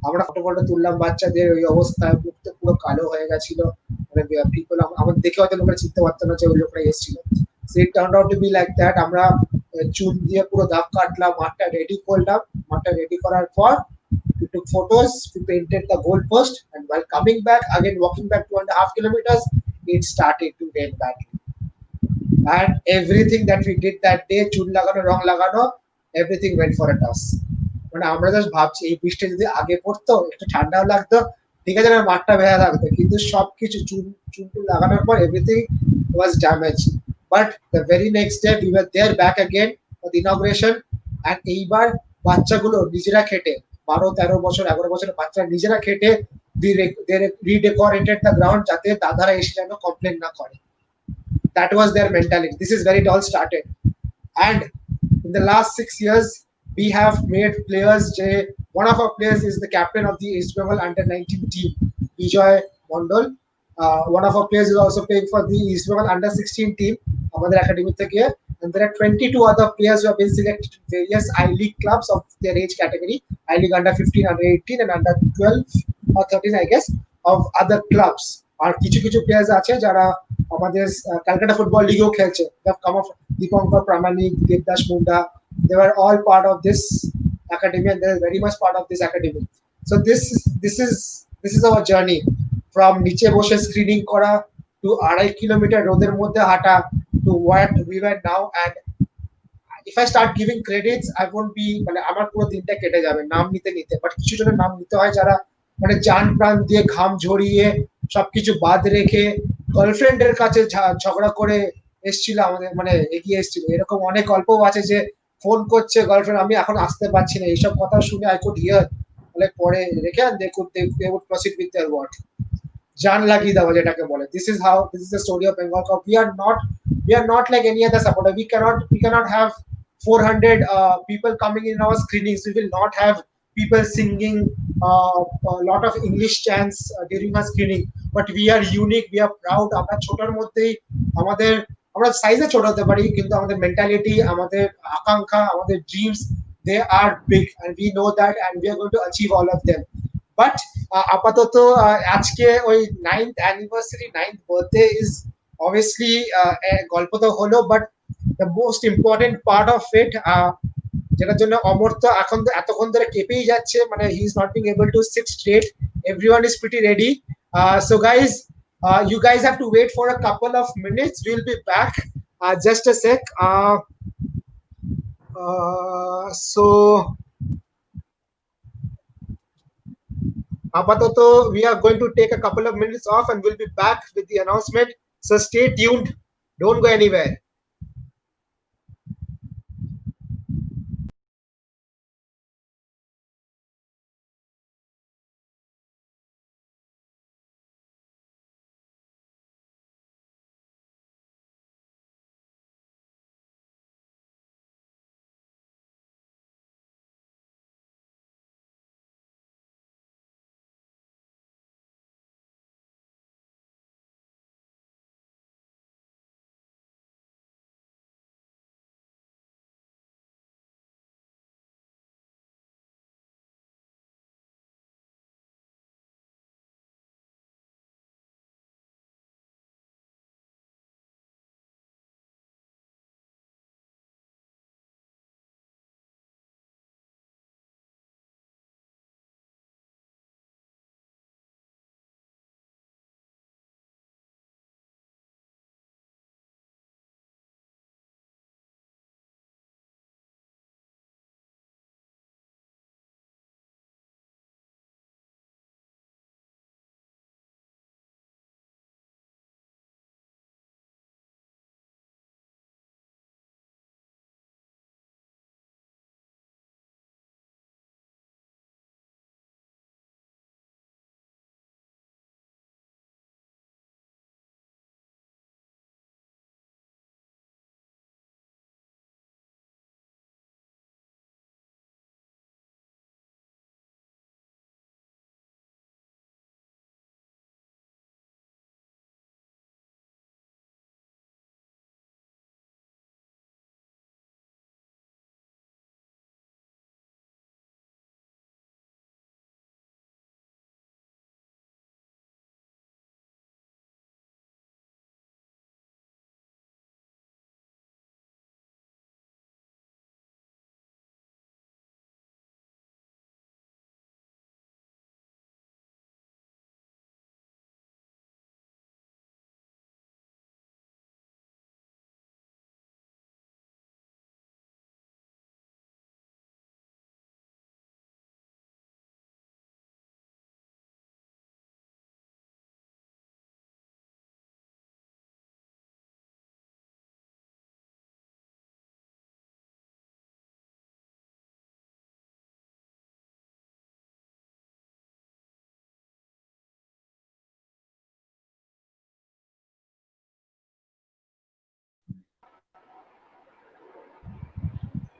আমরা ফটো তুললাম বাচ্চাদের, ওই অবস্থায় মুখ তো পুরো কালো হয়ে গেছিল, মানে পিপল আমাদের দেখে হয়তো লোকেরা চিনতে পারতো না যে ওই লোকরা এসেছিল। So it turned out to be like that. আমরা চুন দিয়ে পুরো দাগ কাটলাম, মাঠটা রেডি করলাম। মাঠটা রেডি করার পর we took photos, we painted the goal post, and while coming back again, walking back 2.5 kilometers, it started to rain badly. and everything that we did that day, চুল লাগানো, রং লাগানো, everything went for a toss. মানে আমরা just ভাবছি এই বৃষ্টি যদি আগে পড়তো, একটু ঠান্ডাও লাগতো, ঠিক আছে, না মাঠটা ভেজা থাকতো, কিন্তু সবকিছু চুল চুল লাগানোর পর everything was damage. But the very next day we were there back again for the inauguration. And এইবার বাচ্চাগুলো নিজেরা খেটে, 12-13 বছর 11 বছরের বাচ্চারা নিজেরা খেটে রিডেকোরেটেড দ্য গ্রাউন্ড, যাতে দাদারা এসে যেন কমপ্লেন না করে। That was their mentality. This is where it all started. And in the last 6 years, we have made players. One of our players is the captain of the East Bengal under-19 team, Bijoy Mondol. One of our players is also playing for the East Bengal under-16 team, আমাদের academy থেকে। And there are 22 other players who have been selected in various I-League clubs of their age category, I-League under-15, under-18, and under-12 or 13, I guess, of other clubs. আর কিছু কিছু players আছে যারা আমাদের Calcutta football লিগেও খেলছে। কাম অফ Dipankar Pramanik, Debdas Munda, they were all part of this academy, and they are very much part of this academy. So this is our journey from নিচে বসে স্ক্রিনিং করা to 2.5 কিলোমিটার রোদের মধ্যে হাঁটা to what we were now. And if I start giving credits, I won't be, মানে আমার পুরো দিনটা কেটে যাবে নাম নিতে নিতে। বাট কিছু জনের নাম নিতে হয় যারা মানে জান প্রাণ দিয়ে ঘাম ঝরিয়ে সবকিছু বাদ রেখে গার্লফ্রেন্ডের কাছে ঝগড়া করে এসেছিল, আমাদের মানে এগিয়ে এসেছিল। এরকম অনেক গল্পও আছে যে ফোন করছে গার্লফ্রেন্ড, আমি এখন আসতে পারছি না, এইসব কথা শুনে আই কুড হিয়ার, মানে পরে রেখে they would proceed with their work. জান লাগিয়ে দেওয়া যেটাকে বলে। This is the story of Bengal Cup. We are not like any other supporter. We cannot have 400 people coming in our screenings. We will not have people singing a lot of English chants during our screening. But we are unique. We are proud. আমরা ছোটর মধ্যেই আমাদের, আমরা সাইজে ছোট হতে পারি, কিন্তু আমাদের মেন্টালিটি, আমাদের আকাঙ্ক্ষা, আমাদের dreams, they are big, and we know that, and we are going to achieve all of them. But আপাতত আজকে ওই 9th anniversary, 9th birthday is obviously গল্প তো হলো, but the most important part of it, যেটার জন্য অমর্ত্য এখন এতক্ষণ ধরে কেঁপেই যাচ্ছে, মানে he is not being able to sit straight. Everyone is pretty ready. So guys, you guys have to wait for a couple of minutes. We'll be back. Just a sec. So আপাতত we are going to take a couple of minutes off, and we'll be back with the announcement. So stay tuned. Don't go anywhere.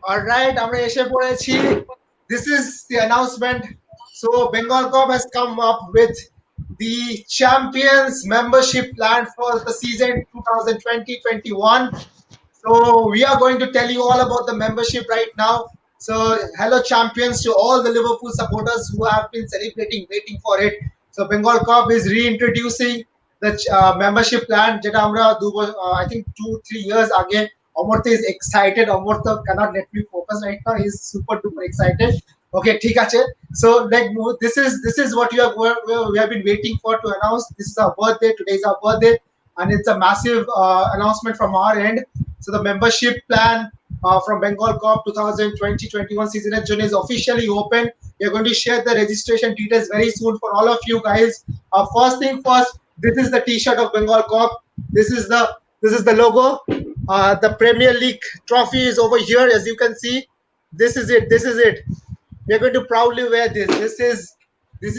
Alright, আমরা এসে পড়েছি. This is the announcement. So Bengal Corp has come up with the Champions membership plan for the season 2020-21. So we are going to tell you all about the membership right now. So hello champions to all the Liverpool supporters who have been celebrating, waiting for it. So Bengal Corp is reintroducing the membership plan. যেটা আমরা I think 2-3 years আগে. Amortha is excited. Amortha cannot let me focus right now. He's super duper excited. Okay, ঠিক আছে. So like this is what we have been waiting for to announce. This is our birthday. Today is our birthday, and it's a massive announcement from our end. So the membership plan from Bengal Corp 2020-21 season at June is officially open. We are going to share the registration details very soon for all of you guys. First thing first, this is the T-shirt of Bengal Corp. This is the logo. The Premier League trophy is over here, as you can see. This is it. This is it. We are going to proudly wear this. This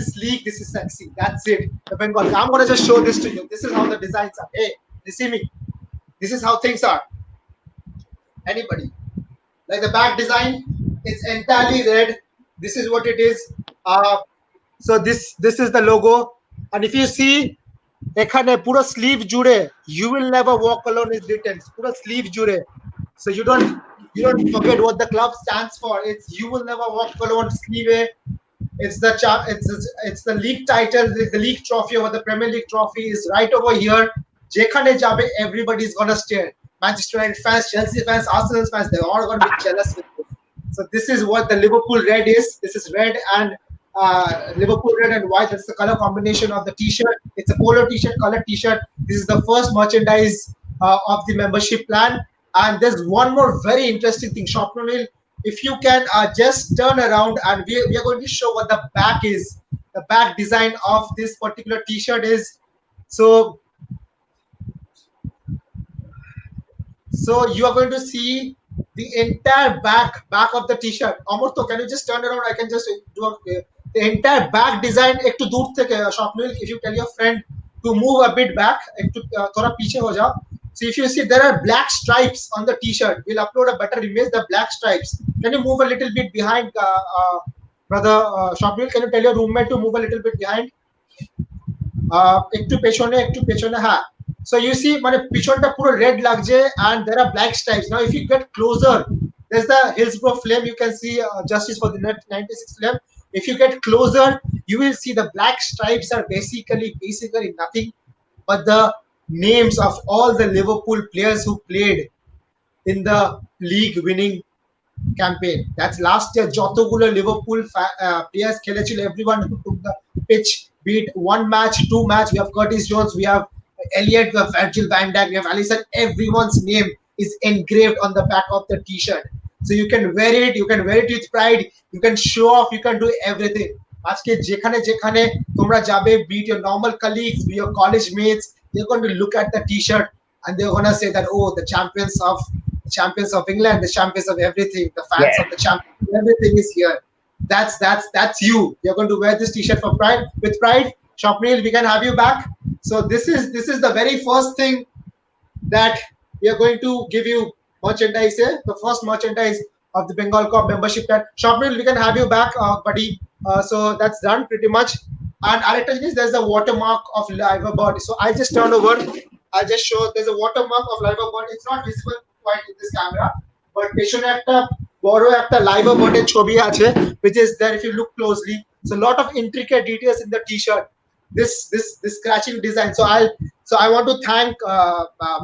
is sleek. This is sexy. That's it. The Bengal. I'm going to just show this to you. This is how the designs are. Hey, you see me? This is how things are. Anybody like the back design? It's entirely red. This is what it is. So this is the logo, and if you see এখানে পুরো sleeve জুড়ে you will never walk alone is written. পুরো sleeve জুড়ে, so you don't forget what the club stands for. It's you will never walk alone sleeve. It's the league title, the league trophy, or the Premier League trophy is right over here. যেখানে যাবে everybody's gonna stare. Manchester United fans, Chelsea fans, Arsenal fans, they're all gonna be jealous with this. So this is what the Liverpool red is. This is red and Liverpool red and white. That's the color combination of the T-shirt. It's a polo T-shirt, color T-shirt. This is the first merchandise of the membership plan. And there's one more very interesting thing, Shopnonil. If you can just turn around, and we are going to show what the back is. The back design of this particular T-shirt is. So you are going to see the entire back of the T-shirt. Amortha, can you just turn around? I can just do the entire back design. একটু দূর থেকে Shopnil, if you tell your friend to move a bit back, একটু थोड़ा पीछे हो जाओ. So if you see, there are black stripes on the T-shirt. We'll upload a better image. The black stripes. Can you move a little bit behind, brother Shopnil? Can you tell your roommate to move a little bit behind? একটু পেছনে হ্যাঁ. So you see, মানে পিছনটা পুরো red লাগছে, and there are black stripes. Now if you get closer, there's the Hillsborough flame. You can see Justice for the Net 96 flame. If you get closer, you will see the black stripes are basically nothing but the names of all the Liverpool players who played in the league winning campaign. That's last year. যতগুলো Liverpool players খেলেছিল, everyone who took the pitch, be it one match, two match. We have Curtis Jones, we have Elliot, we have Virgil van Dijk, we have Alisson. Everyone's name is engraved on the back of the T-shirt. So you can wear it with pride. You can show off. You can do everything. আজকে যেখানে তোমরা যাবে, be it your normal colleagues, be your college mates, they're going to look at the T-shirt and they're going to say that, oh, the champions of England, the champions of everything, the fans of the champions, everything is here. That's you. You're going to wear this T-shirt with pride. Shopnil, we can have you back. So this is the very first thing that we are going to give you merchandise here. The first merchandise of the Bengal Corp membership card. Shopnil, we can have you back, buddy. So that's done pretty much. And there's a watermark of Liverbird. So I just turn over. I'll just show there's a watermark of Liverbird. It's not visible quite in this camera, but পেছনে একটা বড় একটা Liverbird এর ছবি আছে, which is there if you look closely. So a lot of intricate details in the T-shirt. This scratching design. So I want to thank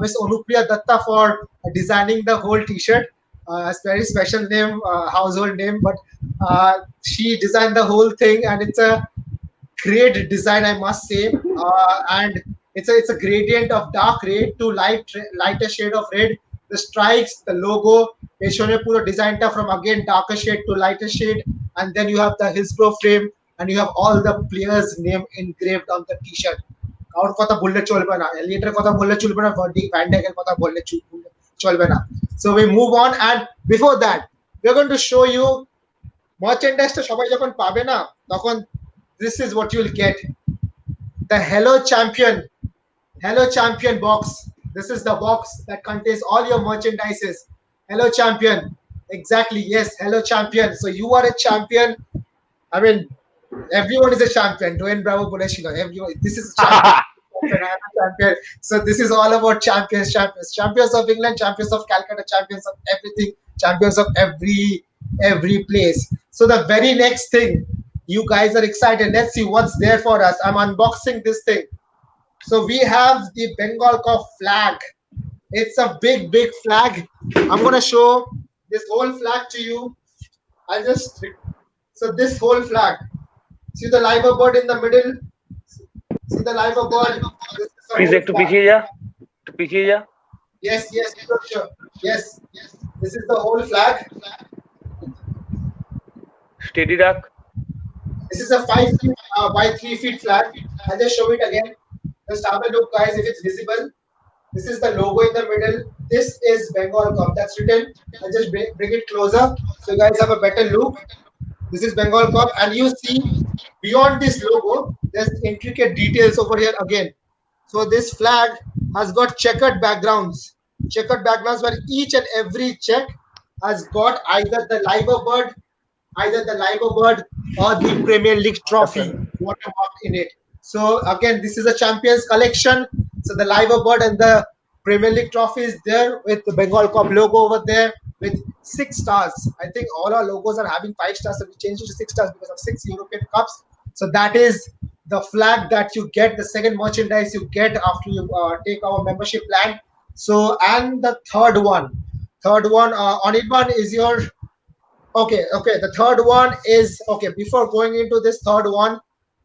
Miss Anupriya Datta for designing the whole T-shirt. It's very special name, household name, but she designed the whole thing, and it's a great design, I must say. And it's a gradient of dark red to lighter shade of red. The stripes, the logo, পেছনে পুরো ডিজাইনটা from again darker shade to lighter shade, and then you have the Hillsborough frame, and you have all the players' name engraved on the T-shirt. কারোর কথা বললে চলবে না, এলিয়েটের কথা বললে চলবে না, ভ্যান ডাইকের কথা বললে চলবে না. So we move on, and before that, we're going to show you merchandise-টা সবাই যখন পাবে না, তখন this is what you'll get. The Hello Champion box. This is the box that contains all your merchandises. Hello Champion. Exactly. Yes. Hello, champion. So you are a champion. I mean, everyone is a champion. Dwayne Bravo Buleshino. Everyone. This is a champion. Champion, I am a champion. So this is all about champions, champions, champions of England, champions of Calcutta, champions of everything, champions of every place. So the very next thing, you guys are excited. Let's see what's there for us. I'm unboxing this thing. So we have the Bengal Cup flag. It's a big, big flag. I'm gonna show this whole flag to you. I just so this whole flag. See the liver bird in the middle. See the liver bird. This is the Please whole একটু flag. পিছিয়ে যা, একটু পিছিয়ে যা। Yes, yes, sure, sure. Yes, this is the whole flag. Steady রাখ। This is a 5 feet by 3 feet flag. I'll just show it again. Just have a look, guys, if it's visible. This is the logo in the middle. This is Bengal Cup. That's written. I'll just bring it closer so you guys have a better look. This is Bengal Cup, and you see beyond this logo, there's intricate details over here again. So this flag has got checkered backgrounds. Checkered backgrounds where each and every check has got either the liver bird or the Premier League trophy watermarked in it. So again, this is a champions collection. So the liver bird and the Premier League trophy is there with the Bengal Cup logo over there with 6 stars. I think all our logos are having 5 stars, so we changed it to 6 stars because of 6 European Cups. So that is the flag that you get, the second merchandise you get after you take our membership plan. So, and the third one, Anirban, is your okay. The third one is okay. Before going into this third one,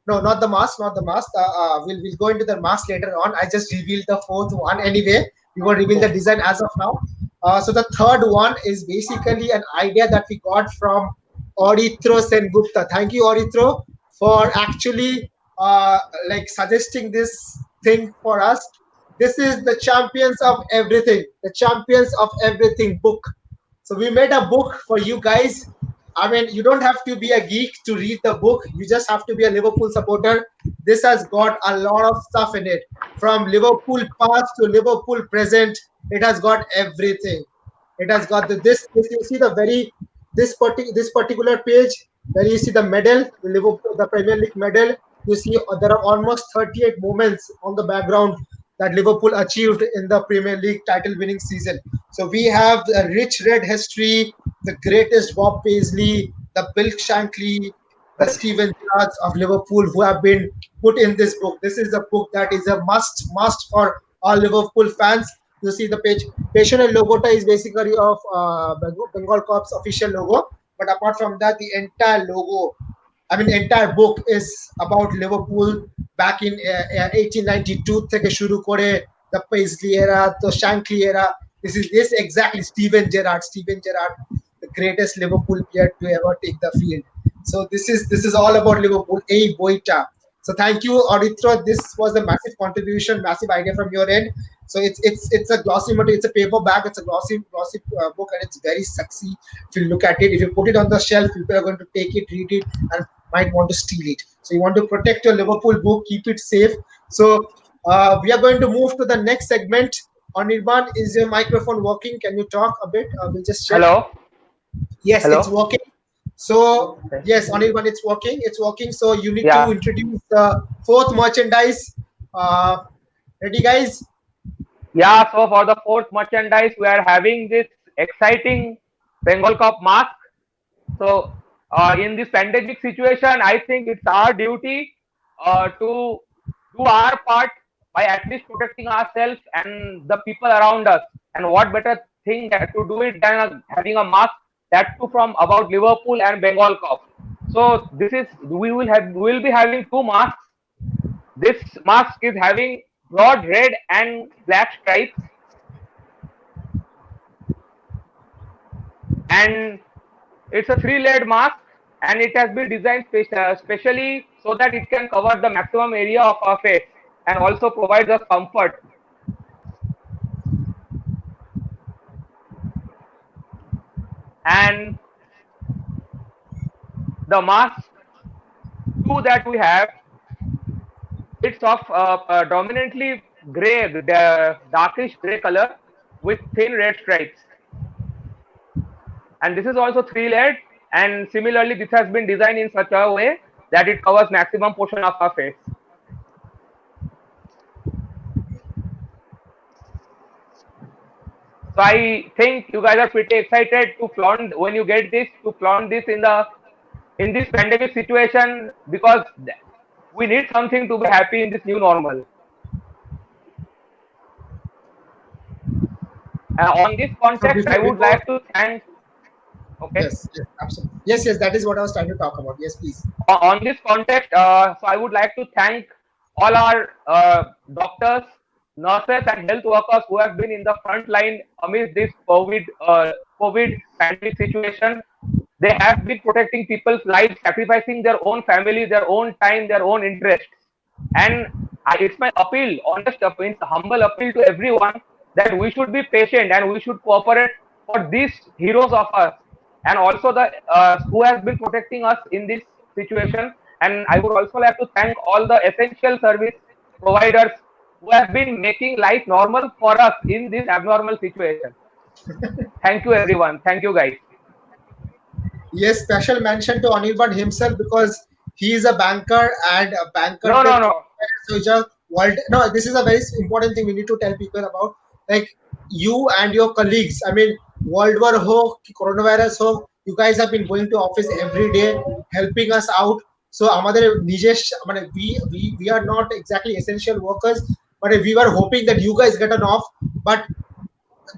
no, not the mask. We'll go into the mask later on. I just revealed the fourth one anyway. We will reveal the design as of now. So the third one is basically an idea that we got from Auditro Sengupta. Thank you, Auditro, for actually like suggesting this thing for us. This is the Champions of Everything, the Champions of Everything book. So we made a book for you guys. I mean, you don't have to be a geek to read the book. You just have to be a Liverpool supporter. This has got a lot of stuff in it, from Liverpool past to Liverpool present. It has got everything. It has got this. You see this particular page where you see the medal, the Premier League medal. You see there are almost 38 moments on the background that Liverpool achieved in the Premier League title-winning season. So we have a rich red history, the greatest Bob Paisley, the Bill Shankly, the Steven Gerrards of Liverpool who have been put in this book. This is a book that is a must for all Liverpool fans. You see the page. Passionate logo is basically of Bengal Corp's official logo. But apart from that, the entire logo, entire book is about Liverpool back in 1892 থেকে শুরু করে the Paisley era, the Shankly era. This exactly Steven Gerrard, the greatest Liverpool player to ever take the field. So this is all about Liverpool. A boita. So thank you, Auditro. This was a massive contribution, massive idea from your end. So it's a glossy material, it's a paperback, it's a glossy book, and it's very sexy. If you look at it, if you put it on the shelf, people are going to take it, read it, and might want to steal it. So you want to protect your Liverpool book, keep it safe. So we are going to move to the next segment. Anirban, is your microphone working? Can you talk a bit? We'll just check. Hello. Yes, Hello? it's working. So yes, Anirban, it's working. So you need to introduce the fourth merchandise. Ready, guys? Yeah, so for the fourth merchandise, we are having this exciting Bengal Cup mask. So in this pandemic situation, I think it's our duty to do our part by at least protecting ourselves and the people around us. And what better thing to do it than having a mask, that too from about Liverpool and Bengal Cup. So we will be having 2 masks. This mask is having broad red and black stripes, and it's a 3-layered mask, and it has been designed specially so that it can cover the maximum area of our face and also provides us comfort. And the mask 2 that we have, it's of dominantly gray, the darkish gray color with thin red stripes. And this is also 3 layered, and similarly this has been designed in such a way that it covers maximum portion of our face. So I think you guys are pretty excited to flaunt when you get this, to flaunt this in this pandemic situation, because we need something to be happy in this new normal. On this context, I would like to thank. Okay. Yes, yes, absolutely. Yes, that is what I was trying to talk about. Yes, please. On this context, so I would like to thank all our doctors, nurses, and health workers who have been in the front line amidst this COVID pandemic situation. They have been protecting people's lives, sacrificing their own family, their own time, their own interests. And it's my appeal, honest appeal, humble appeal to everyone, that we should be patient and we should cooperate for these heroes of us, and also the who has been protecting us in this situation. And I would also like to thank all the essential service providers who have been making life normal for us in this abnormal situation. Thank you, everyone. Thank you, guys. Yes, special mention to Anirban himself, because he is a banker, and a banker. No. So just no, this is a very important thing we need to tell people about. Like, you and your colleagues, I mean, World War ho, coronavirus ho, you guys have been going to office every day, helping us out. So amader nijesh, we are not exactly essential workers, but we were hoping that you guys get an off. But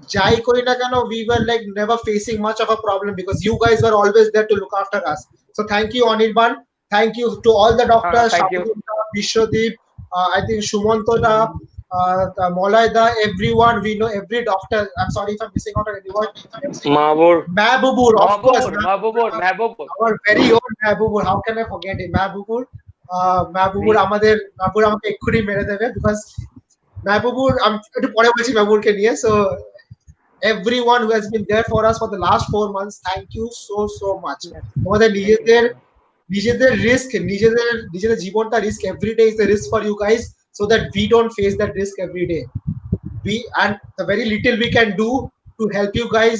jai kori na keno, we were like never facing much of a problem, because you guys were always there to look after us. So thank you, Anirban. Thank you to all the doctors, thank you. Vishwadeep, I think Shumantoda, Molaida, everyone. We know every doctor. I'm sorry if I'm missing out on anyone. Mahbubur, of course. Mahbubur. Our very own Mahbubur. How can I forget him? Mahbubur. Mahbubur আমাকে এক্ষুনি মেরে দেবে, because Mahbubur, একটু পরে বলছি Mahbubur-কে নিয়ে. So everyone who has been there for us for the last 4 months, thank you so much. তোমাদের নিজেদের risk, নিজেদের জীবনটা risk, every day is a risk for you guys, so that we don't face that risk every day. And the very little we can do to help you guys,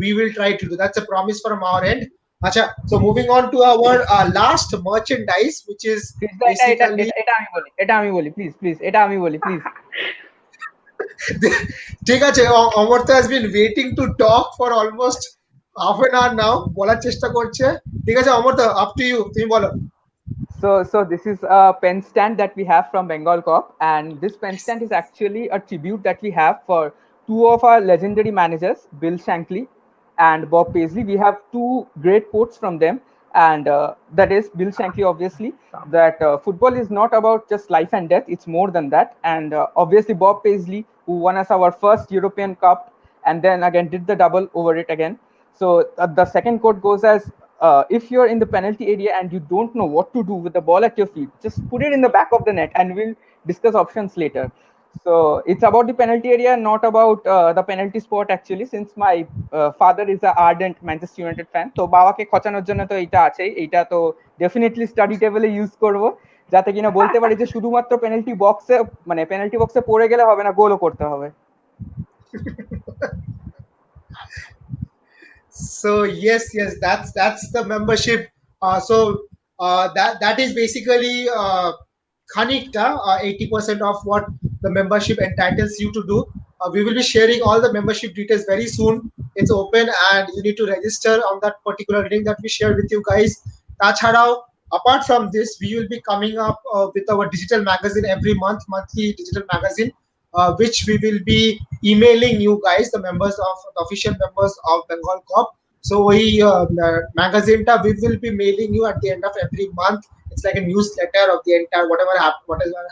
we will try to do. That's a promise from our end. Acha, so moving on to our last merchandise, which is basically এটা আমি বলি please এটা আমি বলি please ঠিক আছে, Amartya has been waiting to talk for almost half an hour now, বলার চেষ্টা করছে। ঠিক আছে অমর্ত্য, up to you, তুমি বলো। So this is a pen stand that we have from Bengal Corp, and this pen stand is actually a tribute that we have for two of our legendary managers, Bill Shankly and Bob Paisley. We have two great quotes from them, and that is Bill Shankly, obviously, that football is not about just life and death, it's more than that. And obviously Bob Paisley, who won us our first European Cup and then again did the double over it again. So the second quote goes as, if you're in the penalty area and you don't know what to do with the ball at your feet, just put it in the back of the net and we'll discuss options later. So it's about the penalty area, not about the penalty spot actually, since my father is an ardent Manchester United fan. So বাবাকে খচানোর জন্য তো এটা আছেই, এটা তো definitely study টেবিলে use করব, যাতে কিনা বলতে পারি যে শুধুমাত্র পেনাল্টি বক্সে পড়ে গেলে হবে না, গোলও করতে হবে। So yes, that's the membership. That is basically Khanikta, 80% of what the membership entitles you to do. We will be sharing all the membership details very soon. It's open and you need to register on that particular link that we share with you guys. Tachadao, apart from this, we will be coming up with our digital magazine every month, monthly digital magazine, which we will be emailing you guys, the official members of Bengal Corp. So magazine we will be mailing you at the end of every month. It's like a newsletter of the entire whatever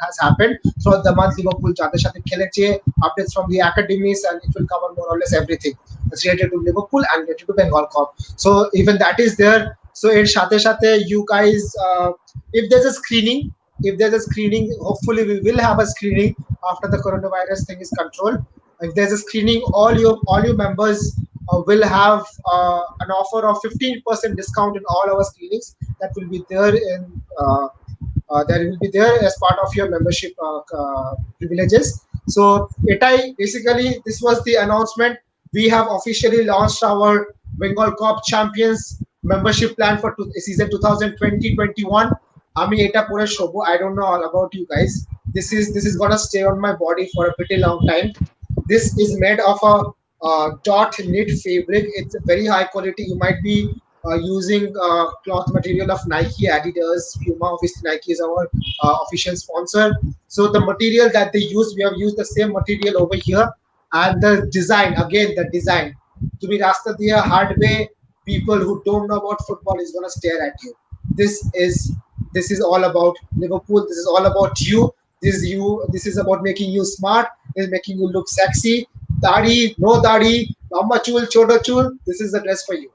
has happened throughout the month. Liverpool যাদের সাথে খেলেছে, updates from the academies, and it will cover more or less everything that's related to Liverpool and related to Bengal Corp. So even that is there. So এর সাথে সাথে you guys, if there's a screening, hopefully we will have a screening after the coronavirus thing is controlled. If there's a screening, all your members will have an offer of 15% discount in all our screenings. That will be there as part of your membership privileges. So basically this was the announcement. We have officially launched our Bengal Cup champions membership plan for season 2020-21. আমি এটা পরে শোবো. I don't know all about you guys. This is gonna stay on my body for a pretty long time. This is made of a dot knit fabric. It's a very high quality. You might be using cloth material of Nike, Adidas, Puma. Obviously, Nike is our official sponsor. So the material that they use, we have used the same material over here. And the design, again, the design. To be rasta diya hard way, people who don't know about football is gonna stare at you. This is all about Liverpool. This is all about you. This is about making you smart. This is making you look sexy. Dadi, no dadi, lamba chul, choto chul. This is the dress for you.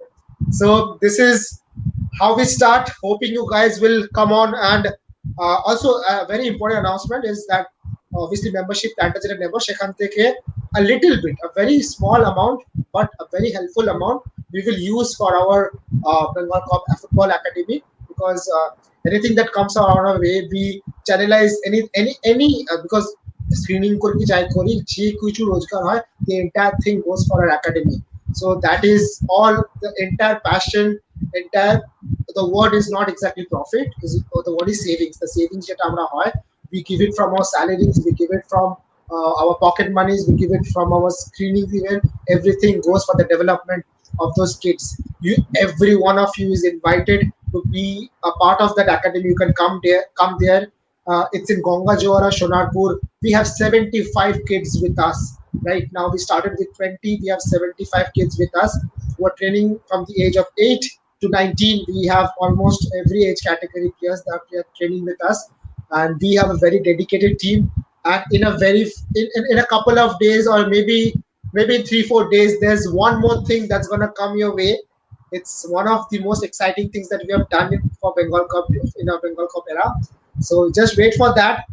So this is how we start. Hoping you guys will come on. And also a very important announcement is that obviously membership planta jeta nebo sekhan theke a little bit, a very small amount, but a very helpful amount we will use for our Bengal Cup Football Academy, because anything that comes our way, we channelize any because screening kori ki jai kori je kuchu rozgar hoy, the entire thing goes for our academy. So that is all, the entire passion, the word is not exactly profit, the word is savings. The savings jeta amra hoy, we give it from our salaries, we give it from our pocket monies, we give it from our screening event. Everything goes for the development of those kids. Every one of you is invited to be a part of that academy. You can come there. It's in Gonga Jowara, Shonarpur. We have 75 kids with us right now. We started with 20. We have 75 kids with us who are training from the age of 8 to 19. We have almost every age category players that are training with us, and we have a very dedicated team. And in a couple of days, or maybe 3-4 days, there's one more thing that's going to come your way. It's one of the most exciting things that we have done for Bengal Cup, in our Bengal Cup era. So just wait for that.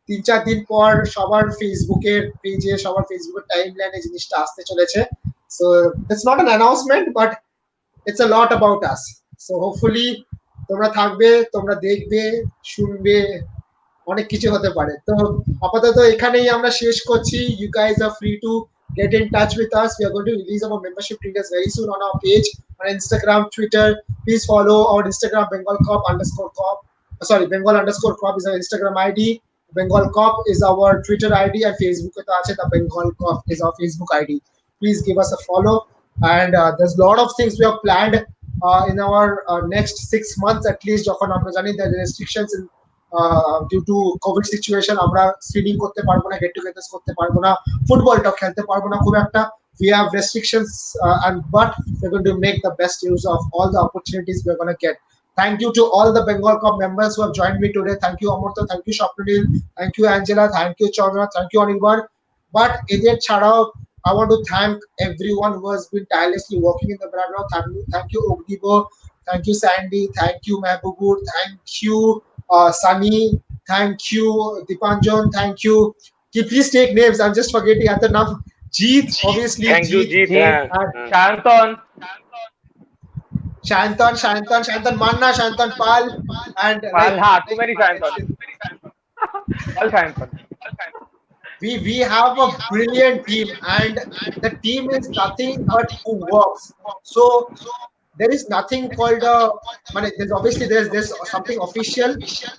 3-4 দিন পর সবার ফেসবুকের পেজে, সবার ফেসবুকের টাইমলাইনে জিনিসটা আসতে চলেছে. So it's not an announcement, but it's a lot about us. So hopefully তোমরা থাকবে, তোমরা দেখবে, শুনবে, অনেক কিছু হতে পারে. তো আপাতত এখানেই আমরা শেষ করছি. You guys are free to get in touch with us. We are going to release our membership details very soon on our page, on Instagram, Twitter. Please follow our Instagram, Bengal Cup _Cup. Sorry, Bengal _Cup is our Instagram ID. Bengal Cup is our Twitter ID, and Facebook the Bengal Cup is our Facebook ID. Please give us a follow. And there's a lot of things we have planned in our next 6 months at least. যখন আমরা জানি the restrictions in due to COVID situation, আমরা screening করতে পারবো না, gate টুগেদার্স করতে পারবো না, ফুটবলটা খেলতে পারবো না খুব একটা. We have restrictions, but we're going to make the best use of all the opportunities we're going to get. Thank you to all the Bengal Cup members who have joined me today. Thank you, Amurta. Thank you, Shapnil. Thank you, Angela. Thank you, Chandra. Thank you, Anirban. But এদের ছাড়াও I want to thank everyone who has been tirelessly working in the background. Thank you, Ogdibo. Thank you, Sandy. Thank you, Mehbubur. Thank you, Sunny. Thank you, Dipanjan. Thank you. Please take names. I'm just forgetting other name. Jeet, obviously. Thank you, Jeet. Shantan Manna, Shantan Pal, and Pal, too many Shantan. All Shantan. We have a brilliant team, and the team is nothing but who works. So there is nothing called there's something official,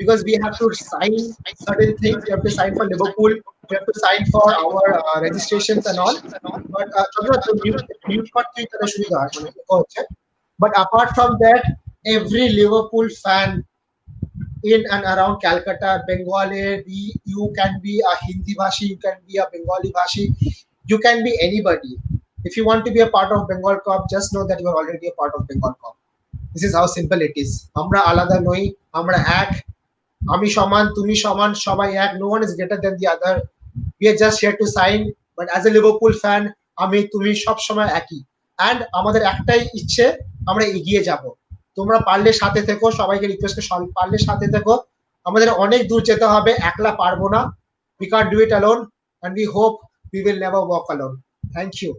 because we have to sign certain things. We have to sign for Liverpool, we have to sign for our registrations and all. But apart from that, every Liverpool fan in and around Calcutta, Bengali, you can be a Hindi Bhashi, you can be a Bengali Bhashi, you can be anybody. If you want to be a part of Bengal Cup, just know that you are already a part of Bengal Cup. This is how simple it is. Amra alada noi, amra ek, ami shaman, tumi shaman, shobai ek. No one is greater than the other. We are just here to sign. But as a Liverpool fan, ami tumi shob shomoy eki. And আমাদের একটাই ইচ্ছে, আমরা এগিয়ে যাব. তোমরা পারলে সাথে থেকো, সবাইকে রিকোয়েস্ট করে পারলে সাথে থেকো. আমাদের অনেক দূর যেতে হবে, একলা পারবো না. We can't do it alone, and we hope we will never walk alone. Thank you.